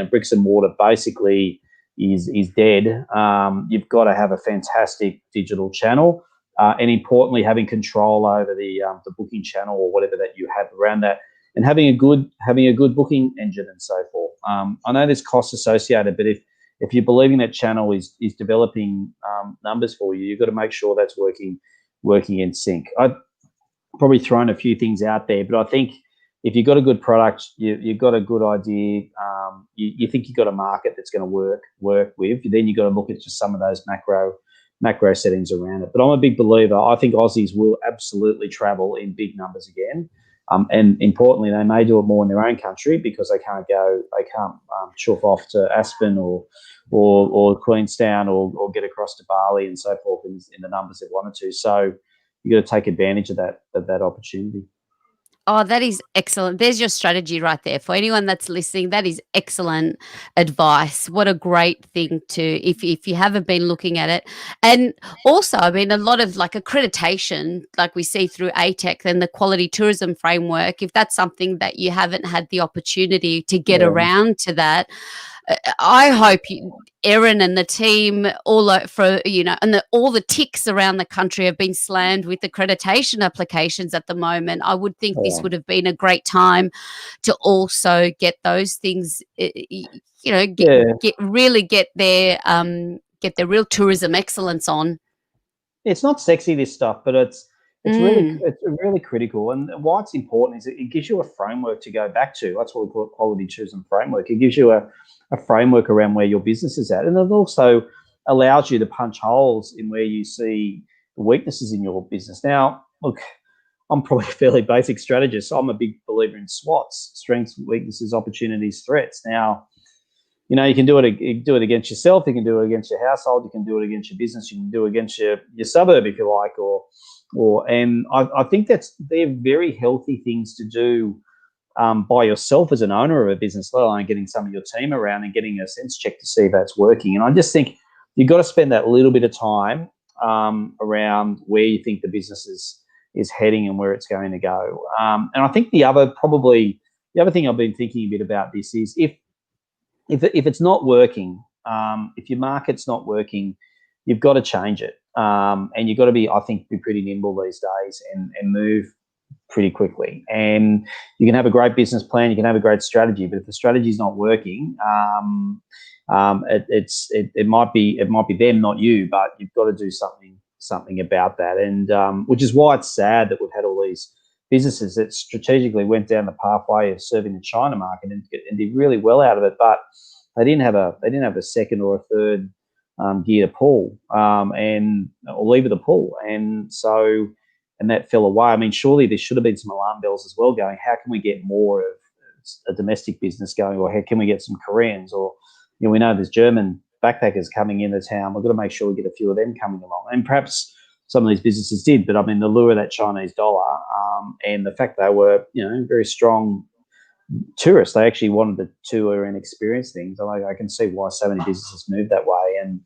Bricks and mortar basically is dead. You've got to have a fantastic digital channel, and importantly, having control over the booking channel or whatever that you have around that, and having a good booking engine and so forth. I know there's costs associated, but if you're believing that channel is developing numbers for you, you've got to make sure that's working in sync. I've probably thrown a few things out there, but I think if you've got a good product, you've got a good idea, you think you've got a market that's going to work with, then you've got to look at just some of those macro settings around it. But I'm a big believer. I think Aussies will absolutely travel in big numbers again. And importantly, they may do it more in their own country because they can't chuff off to Aspen or Queenstown or get across to Bali and so forth in the numbers they wanted to. So you've got to take advantage of that opportunity. Oh, that is excellent. There's your strategy right there. For anyone that's listening, that is excellent advice. What a great thing to, if you haven't been looking at it. And also, I mean, a lot of like accreditation, like we see through ATIC and the quality tourism framework, if that's something that you haven't had the opportunity to get around to that, I hope Erin and the team, all and all the ticks around the country have been slammed with accreditation applications at the moment. I would think this would have been a great time to also get those things, get their real tourism excellence on. It's not sexy, this stuff, but it's really critical. And why it's important is it gives you a framework to go back to. That's what we call it, quality tourism framework. It gives you a framework around where your business is at. And it also allows you to punch holes in where you see the weaknesses in your business. Now, look, I'm probably a fairly basic strategist. So I'm a big believer in SWOTs: strengths, weaknesses, opportunities, threats. Now, you can do it against yourself, you can do it against your household, you can do it against your business, you can do it against your suburb if you like, and I think they're very healthy things to do by yourself as an owner of a business, let alone getting some of your team around and getting a sense check to see if that's working. And I just think you've got to spend that little bit of time around where you think the business is heading and where it's going to go. And I think the other thing I've been thinking a bit about this is if it's not working, if your market's not working, you've got to change it. And you've got to be pretty nimble these days and move pretty quickly. And you can have a great business plan, you can have a great strategy, but if the strategy is not working, it might be them, not you, but you've got to do something about that. And which is why it's sad that we've had all these businesses that strategically went down the pathway of serving the China market and did really well out of it, but they didn't have a second or a third gear to pull or lever to pull, and that fell away. I mean, surely there should have been some alarm bells as well going, how can we get more of a domestic business going, or how can we get some Koreans, or we know there's German backpackers coming into town, we've got to make sure we get a few of them coming along. And perhaps some of these businesses did, but I mean, the lure of that Chinese dollar and the fact they were, very strong tourists, they actually wanted to tour and experience things. I can see why so many businesses moved that way. And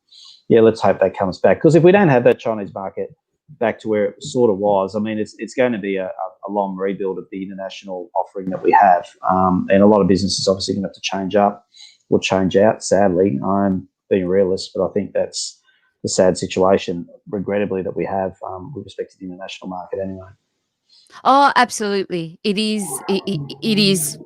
let's hope that comes back, because if we don't have that Chinese market back to where it sort of was, I mean, it's going to be a long rebuild of the international offering that we have. And a lot of businesses obviously going to have to change up or change out, sadly. I'm being a realist, but I think that's the sad situation, regrettably, that we have with respect to the international market anyway. Oh, absolutely. It is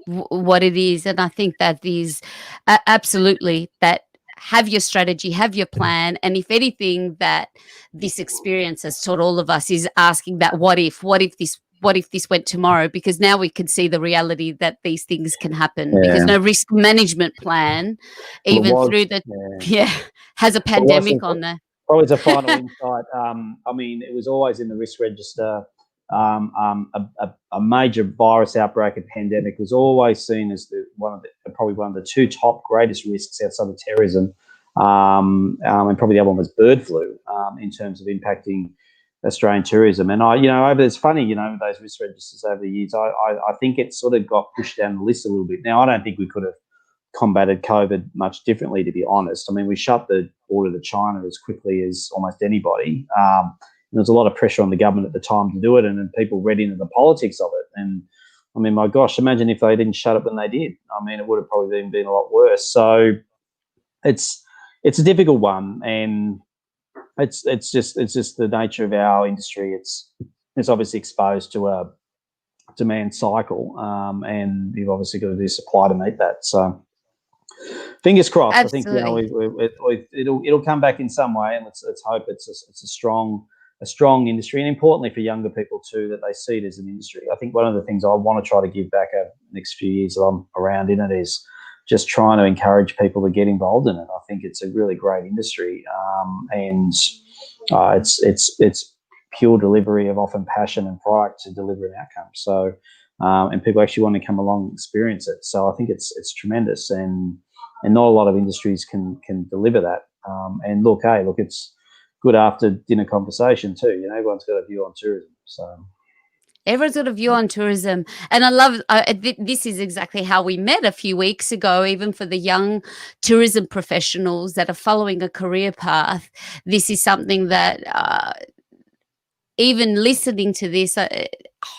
what it is. And I think that is absolutely that. Have your strategy, have your plan. And if anything that this experience has taught all of us is asking that what if this went tomorrow, because now we can see the reality that these things can happen because no risk management plan, even through the, has a pandemic on there. Probably as a final insight, I mean, it was always in the risk register. A major virus outbreak, a pandemic, was always seen as probably one of the two top greatest risks outside of terrorism, and probably the other one was bird flu in terms of impacting Australian tourism. And it's funny, those risk registers over the years. I think it sort of got pushed down the list a little bit. Now, I don't think we could have combated COVID much differently, to be honest. I mean, we shut the border to China as quickly as almost anybody. There was a lot of pressure on the government at the time to do it, and then people read into the politics of it. And I mean, my gosh, imagine if they didn't shut it when they did. I mean, it would have probably been a lot worse. So it's a difficult one, and it's just the nature of our industry. It's obviously exposed to a demand cycle, and you've obviously got to do supply to meet that. So fingers crossed. Absolutely. I think it'll come back in some way, and let's hope it's a strong a strong industry, and importantly for younger people too, that they see it as an industry. I think one of the things I want to try to give back over the next few years that I'm around in it is just trying to encourage people to get involved in it. I think it's a really great industry, and it's pure delivery of often passion and product to deliver an outcome. So, and people actually want to come along and experience it. So I think it's tremendous, and not a lot of industries can deliver that. And look, it's good after dinner conversation too. You know, everyone's got a view on tourism. So everyone's got a view on tourism, and I love this is exactly how we met a few weeks ago. Even for the young tourism professionals that are following a career path, this is something that even listening to this,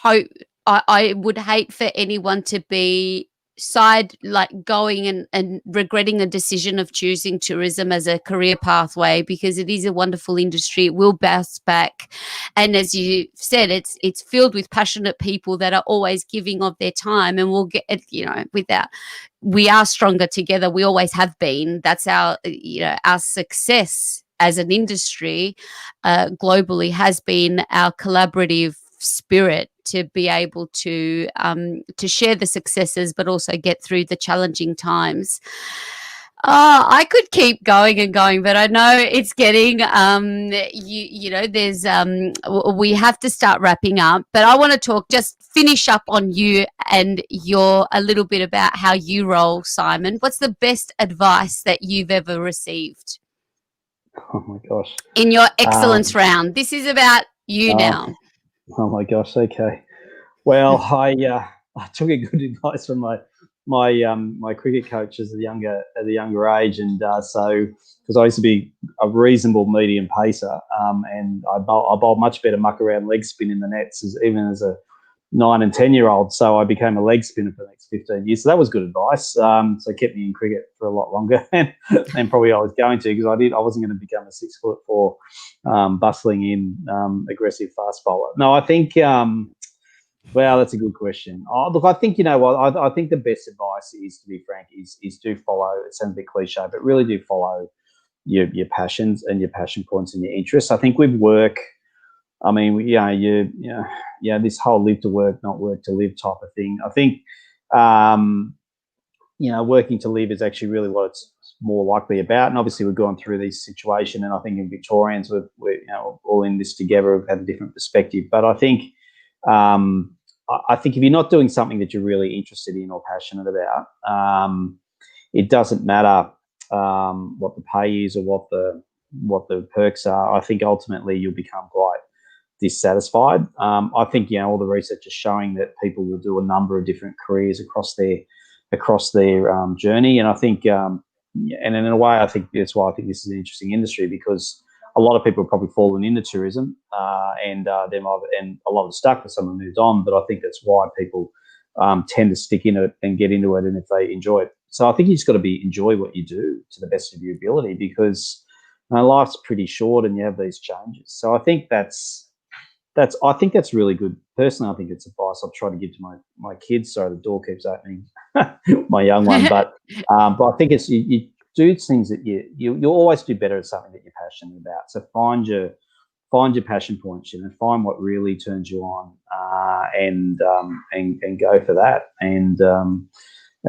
I would hate for anyone to be going and regretting a decision of choosing tourism as a career pathway, because it is a wonderful industry. It will bounce back, and as you said, it's filled with passionate people that are always giving of their time, and we'll get, we are stronger together. We always have been. That's our success as an industry globally has been our collaborative spirit to be able to share the successes, but also get through the challenging times. I could keep going and going, but I know it's getting there's we have to start wrapping up. But I want to finish up on you and a little bit about how you roll, Simon. What's the best advice that you've ever received? Oh my gosh! In your excellence round, this is about you now. Oh my gosh! Okay. Well, I took a good advice from my cricket coach at a younger age, and so because I used to be a reasonable medium pacer, and I bowled much better muck around leg spin in the nets even as a 9 and 10-year-old. So I became a leg spinner for the next 15 years. So that was good advice. So it kept me in cricket for a lot longer than probably I was going to, because I wasn't going to become a 6'4", bustling in, aggressive fast bowler. No, I think, well, that's a good question. Look, I think, I think the best advice is, to be frank, is do follow. It sounds a bit cliche, but really do follow your passions and your passion points and your interests. I think with work, I mean, this whole live to work, not work to live type of thing. I think, working to live is actually really what it's more likely about. And obviously, we've gone through this situation, and I think in Victorians, we're all in this together. We've had a different perspective, but I think if you're not doing something that you're really interested in or passionate about, it doesn't matter what the pay is or what the perks are. I think ultimately you'll become quite dissatisfied. I think all the research is showing that people will do a number of different careers across their journey, and I think and in a way, I think that's why I think this is an interesting industry, because a lot of people have probably fallen into tourism, and a lot of stuck, because some have moved on. But I think that's why people tend to stick in it and get into it, and if they enjoy it. So I think you just got to enjoy what you do to the best of your ability, because life's pretty short and you have these changes. So I think that's really good. Personally, I think it's advice I've tried to give to my kids. Sorry, the door keeps opening. My young one, but I think it's you do things that you'll always do better at something that you're passionate about. So find your passion points, find what really turns you on, and go for that. And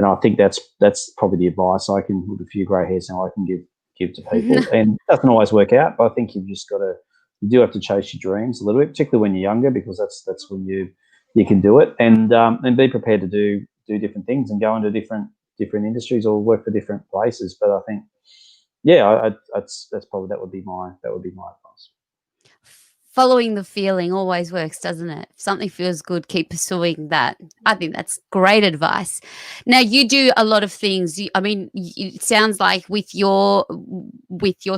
I think that's probably the advice I can, with a few grey hairs now, I can give to people. And it doesn't always work out, but I think you've just got to. You do have to chase your dreams a little bit, particularly when you're younger, because that's when you can do it, and be prepared to do different things and go into different industries or work for different places. But I think, that's probably that would be my advice. Following the feeling always works, doesn't it? If something feels good, keep pursuing that. I think that's great advice. Now, you do a lot of things. It sounds like with your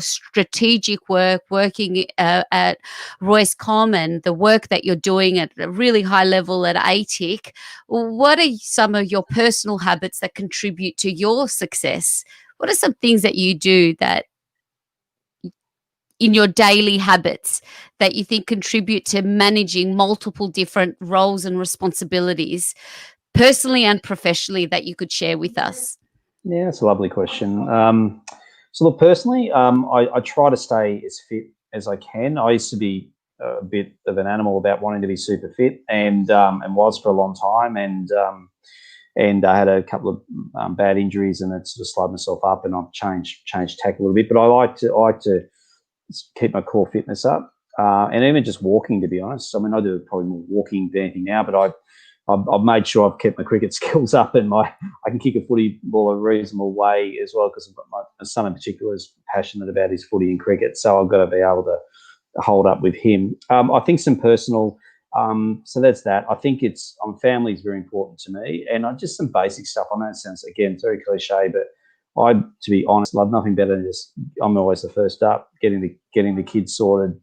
strategic work, working at Royce-Com, and the work that you're doing at a really high level at ATIC, what are some of your personal habits that contribute to your success? What are some things that you do that in your daily habits that you think contribute to managing multiple different roles and responsibilities, personally and professionally, that you could share with us? Yeah, that's a lovely question. So look, personally, I try to stay as fit as I can. I used to be a bit of an animal about wanting to be super fit, and was for a long time, and I had a couple of bad injuries, and it sort of slowed myself up, and I've changed tack a little bit. But I like to keep my core fitness up, and even just walking, to be honest. I mean, I do probably more walking than anything now, but I've made sure I've kept my cricket skills up, and I can kick a footy ball a reasonable way as well, because I've got my son in particular is passionate about his footy and cricket, so I've got to be able to hold up with him. I think some personal, so that's that. I think family is very important to me, and just some basic stuff. I know it sounds, again, very cliche, but to be honest, love nothing better than just, I'm always the first up, getting the kids sorted,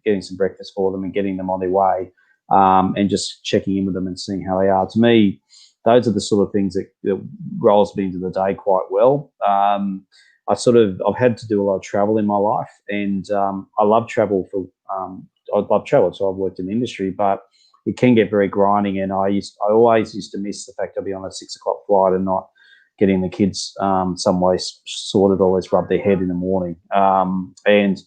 getting some breakfast for them and getting them on their way, and just checking in with them and seeing how they are. To me, those are the sort of things that rolls me into the day quite well. I've had to do a lot of travel in my life, and I love travel I love travel, so I've worked in the industry, but it can get very grinding, and I always used to miss the fact I'd be on a 6 o'clock flight and not getting the kids some way sorted, always rub their head in the morning. And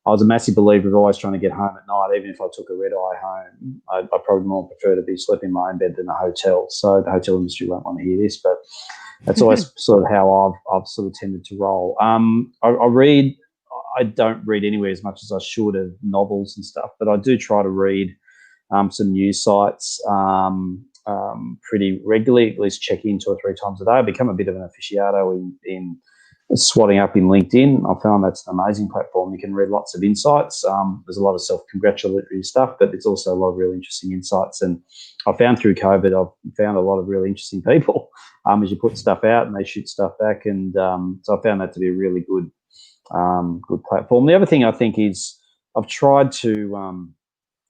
I was a massive believer of always trying to get home at night, even if I took a red eye home. I probably more prefer to be sleeping in my own bed than a hotel. So the hotel industry won't want to hear this, but that's always sort of how I've sort of tended to roll. I read. I don't read anywhere as much as I should of novels and stuff, but I do try to read some news sites pretty regularly, at least check in 2 or 3 times a day. I've become a bit of an aficionado in swatting up in LinkedIn. I found that's an amazing platform. You can read lots of insights. There's a lot of self-congratulatory stuff, but there's also a lot of really interesting insights. And I found through COVID, I've found a lot of really interesting people as you put stuff out and they shoot stuff back. And so I found that to be a really good platform. The other thing I think is I've tried to,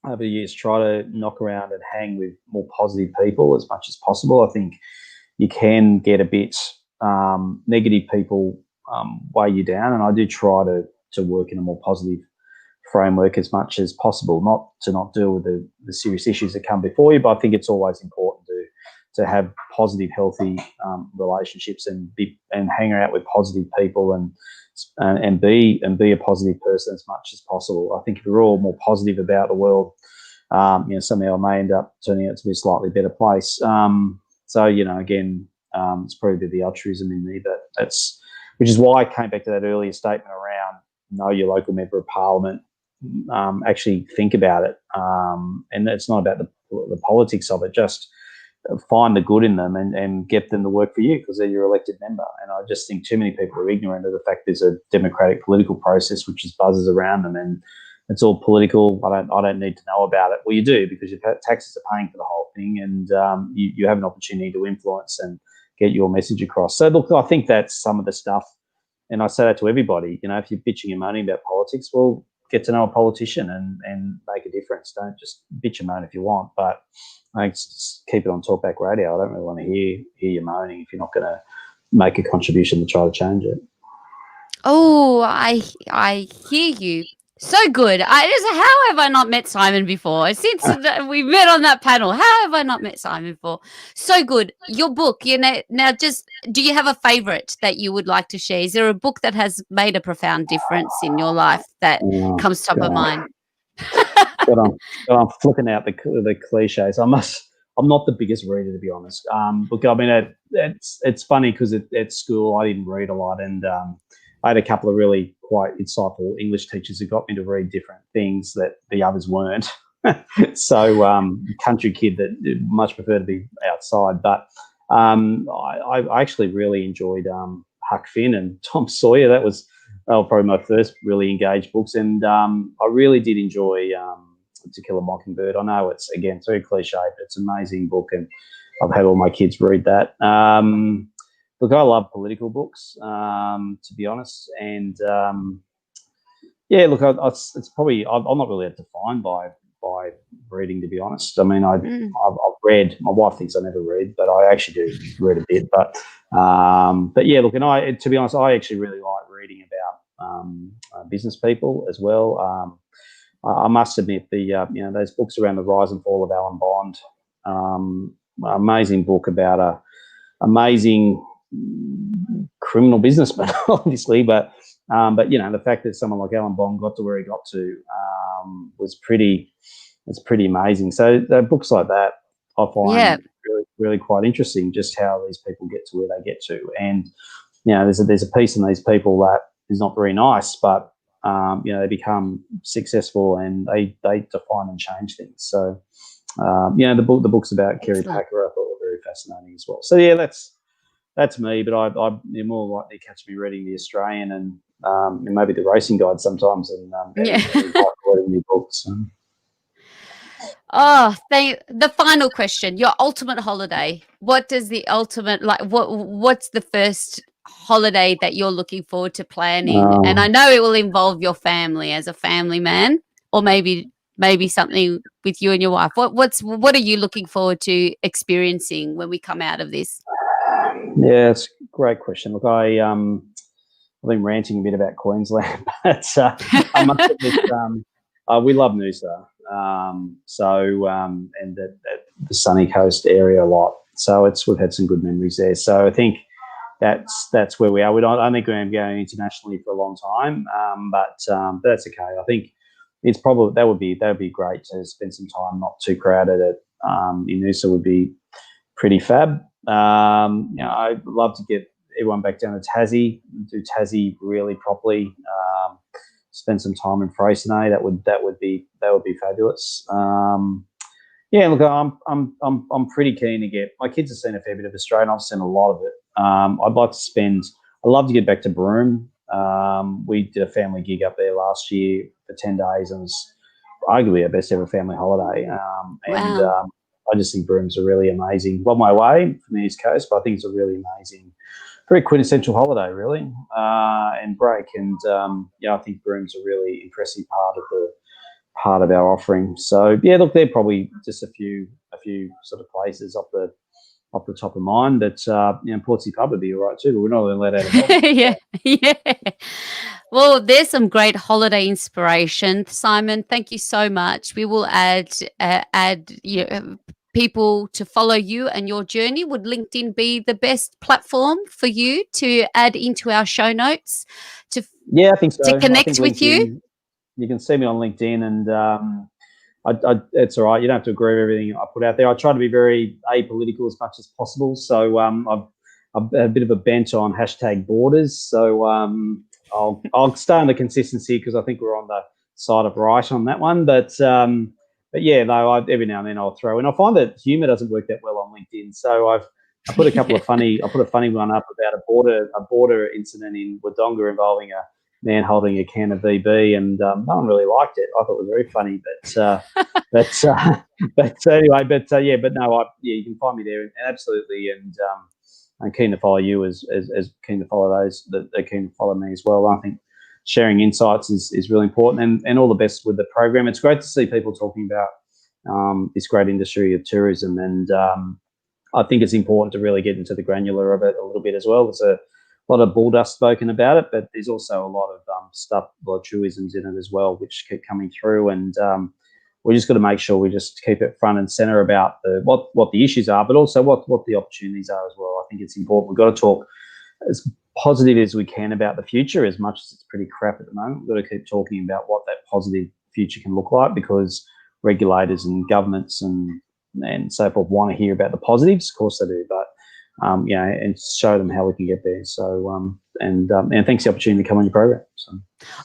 over the years, try to knock around and hang with more positive people as much as possible. I think you can get a bit negative people weigh you down, and I do try to work in a more positive framework as much as possible, not to deal with the serious issues that come before you, but I think it's always important to have positive, healthy relationships and hang out with positive people and be a positive person as much as possible. I think if we're all more positive about the world, somehow it may end up turning out to be a slightly better place. So, again, it's probably a bit of the altruism in me, but which is why I came back to that earlier statement around know your local member of parliament. Actually think about it, and it's not about the politics of it. Just find the good in them and get them to work for you because they're your elected member. And I just think too many people are ignorant of the fact there's a democratic political process which just buzzes around them, and it's all political. I don't need to know about it. Well, you do, because your taxes are paying for the whole thing, and you have an opportunity to influence and get your message across. So look, I think that's some of the stuff, and I say that to everybody. If you're bitching and moaning about politics, well, get to know a politician and make a difference. Don't just bitch and moan if you want, but just keep it on Talkback Radio. I don't really want to hear you moaning if you're not going to make a contribution to try to change it. Oh, I hear you. So good. How have I not met Simon before? Since we met on that panel, how have I not met Simon before? So good. Your book, now just, do you have a favorite that you would like to share? Is there a book that has made a profound difference in your life that comes top of mind? But I'm flipping out the cliches. I'm not the biggest reader, to be honest. Look, I mean, it's funny because at school I didn't read a lot, and I had a couple of really quite insightful English teachers who got me to read different things that the others weren't. So country kid that much prefer to be outside. But I actually really enjoyed Huck Finn and Tom Sawyer. That was probably my first really engaged books. And I really did enjoy To Kill a Mockingbird. I know it's very cliche, but it's an amazing book, and I've had all my kids read that. Look, I love political books, to be honest, and yeah, look, it's probably I'm not really defined by reading, to be honest. I mean, I've read. My wife thinks I never read, but I actually do read a bit. But yeah, look, and to be honest, I actually really like reading about business people as well. I must admit those books around the rise and fall of Alan Bond, amazing book about a amazing criminal businessman, obviously, but the fact that someone like Alan Bond got to where he got to was pretty amazing. So books like that I find really, really quite interesting, just how these people get to where they get to. And, there's a piece in these people that is not very nice, but, they become successful and they define and change things. So, the books about Kerry Packer I thought were very fascinating as well. So, yeah, that's me, but you're more likely to catch me reading The Australian and maybe the Racing Guide sometimes and reading new books. Oh, the final question, your ultimate holiday. What does the ultimate, what's the first holiday that you're looking forward to planning? And I know it will involve your family as a family man, or maybe something with you and your wife. What are you looking forward to experiencing when we come out of this? Yeah, it's a great question. Look, I've been ranting a bit about Queensland, but I must admit, we love Noosa. And the sunny coast area a lot. So we've had some good memories there. So I think that's where we are. I don't think we're going to be going internationally for a long time, but that's okay. I think it's probably that would be great to spend some time not too crowded in Noosa would be pretty fab. I'd love to get everyone back down to Tassie, do Tassie really properly. Spend some time in Freycinet. That would be fabulous. Look, I'm pretty keen to get. My kids have seen a fair bit of Australia, and I've seen a lot of it. I'd love to get back to Broome. We did a family gig up there last year for 10 days, and it was arguably our best ever family holiday. Wow. I just think Broome's a really amazing. Well, my way from the East Coast, but I think it's a really amazing, very quintessential holiday, really, and break. And I think Broome's a really impressive part of our offering. So yeah, look, they're probably just a few sort of places off the top of mind. But Portsea Pub would be all right too, but we're not allowed out of Melbourne. Yeah. Well, there's some great holiday inspiration, Simon. Thank you so much. We will add people to follow you and your journey. Would LinkedIn be the best platform for you to add into our show notes? I think so. To connect with you. You can see me on LinkedIn, and it's all right. You don't have to agree with everything I put out there. I try to be very apolitical as much as possible. So I've a bit of a bent on hashtag borders. So I'll stay on the consistency because I think we're on the side of right on that one. But yeah, no, every now and then I'll throw in. I find that humour doesn't work that well on LinkedIn. So I put a couple of funny. I put a funny one up about a border incident in Wodonga involving a man holding a can of VB, and no one really liked it. I thought it was very funny, but anyway, but no, you can find me there, and absolutely, and I'm keen to follow you as keen to follow those that are keen to follow me as well. I think sharing insights is really important, and all the best with the program. It's great to see people talking about this great industry of tourism, and I think it's important to really get into the granular of it a little bit as well. There's a lot of bull dust spoken about it, but there's also a lot of stuff, a lot of truisms in it as well, which keep coming through. And we just got to make sure we just keep it front and center about what the issues are, but also what the opportunities are as well. I think it's important. We've got to talk as positive as we can about the future, as much as it's pretty crap at the moment. We've got to keep talking about what that positive future can look like, because regulators and governments and so forth want to hear about the positives. Of course they do, but and show them how we can get there. So, and thanks for the opportunity to come on your program. So.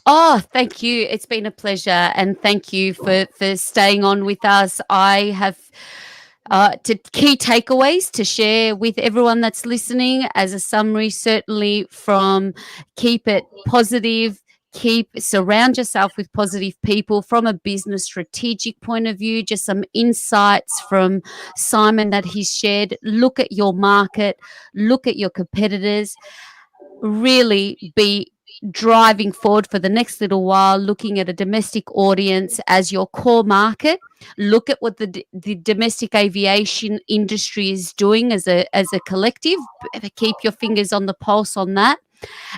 Oh, thank you. It's been a pleasure, and thank you for staying on with us. I have key takeaways to share with everyone that's listening as a summary, certainly from keep it positive. Surround yourself with positive people from a business strategic point of view. Just some insights from Simon that he's shared. Look at your market, look at your competitors, really be driving forward for the next little while, looking at a domestic audience as your core market. Look at what the domestic aviation industry is doing as a collective. Keep your fingers on the pulse on that.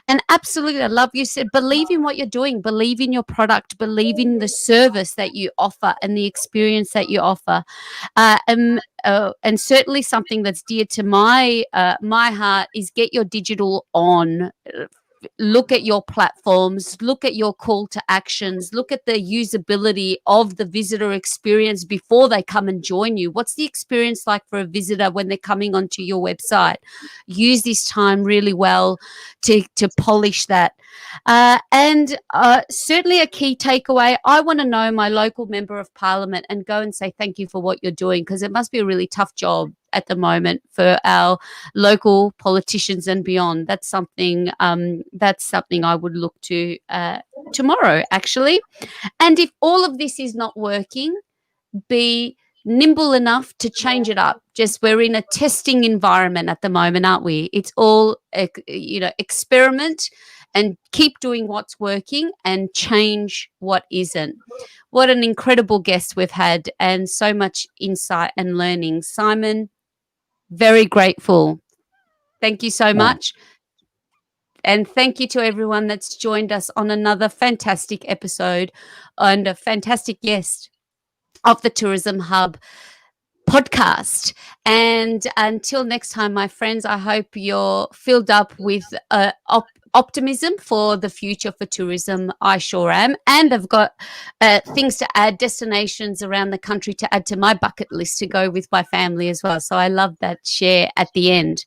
And absolutely, I love you said, believe in what you're doing, believe in your product, believe in the service that you offer and the experience that you offer. And certainly something that's dear to my heart is get your digital on. look at your platforms, look at your call to actions, look at the usability of the visitor experience before they come and join you. What's the experience like for a visitor when they're coming onto your website? Use this time really well to polish that. And certainly a key takeaway, I want to know my local member of parliament and go and say thank you for what you're doing, because it must be a really tough job at the moment for our local politicians and beyond. That's something I would look to tomorrow, actually. And if all of this is not working, be nimble enough to change it up. Just, we're in a testing environment at the moment, aren't we? It's all experiment and keep doing what's working and change what isn't. What an incredible guest we've had, and so much insight and learning. Simon, very grateful. Thank you so much. And thank you to everyone that's joined us on another fantastic episode and a fantastic guest of the Tourism Hub podcast. And until next time, my friends, I hope you're filled up with optimism for the future for tourism. I sure am. And I've got things to add, destinations around the country to add to my bucket list to go with my family as well. So I love that share at the end.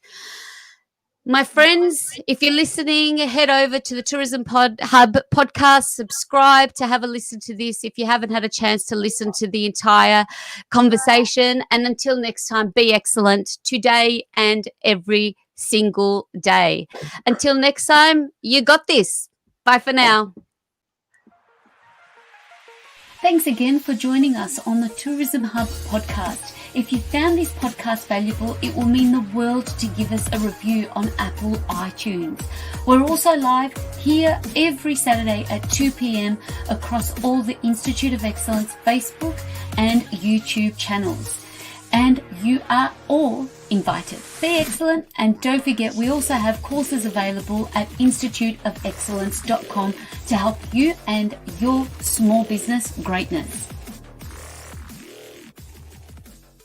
My friends, if you're listening, head over to the Tourism Hub podcast, subscribe to have a listen to this if you haven't had a chance to listen to the entire conversation. And until next time, be excellent today and every single day. Until next time, you got this. Bye for now. Thanks again for joining us on the Tourism Hub podcast. If you found this podcast valuable, it will mean the world to give us a review on Apple iTunes. We're also live here every Saturday at 2 p.m. across all the Institute of Excellence Facebook and YouTube channels. And you are all invited. Be excellent, and don't forget, we also have courses available at instituteofexcellence.com to help you and your small business greatness.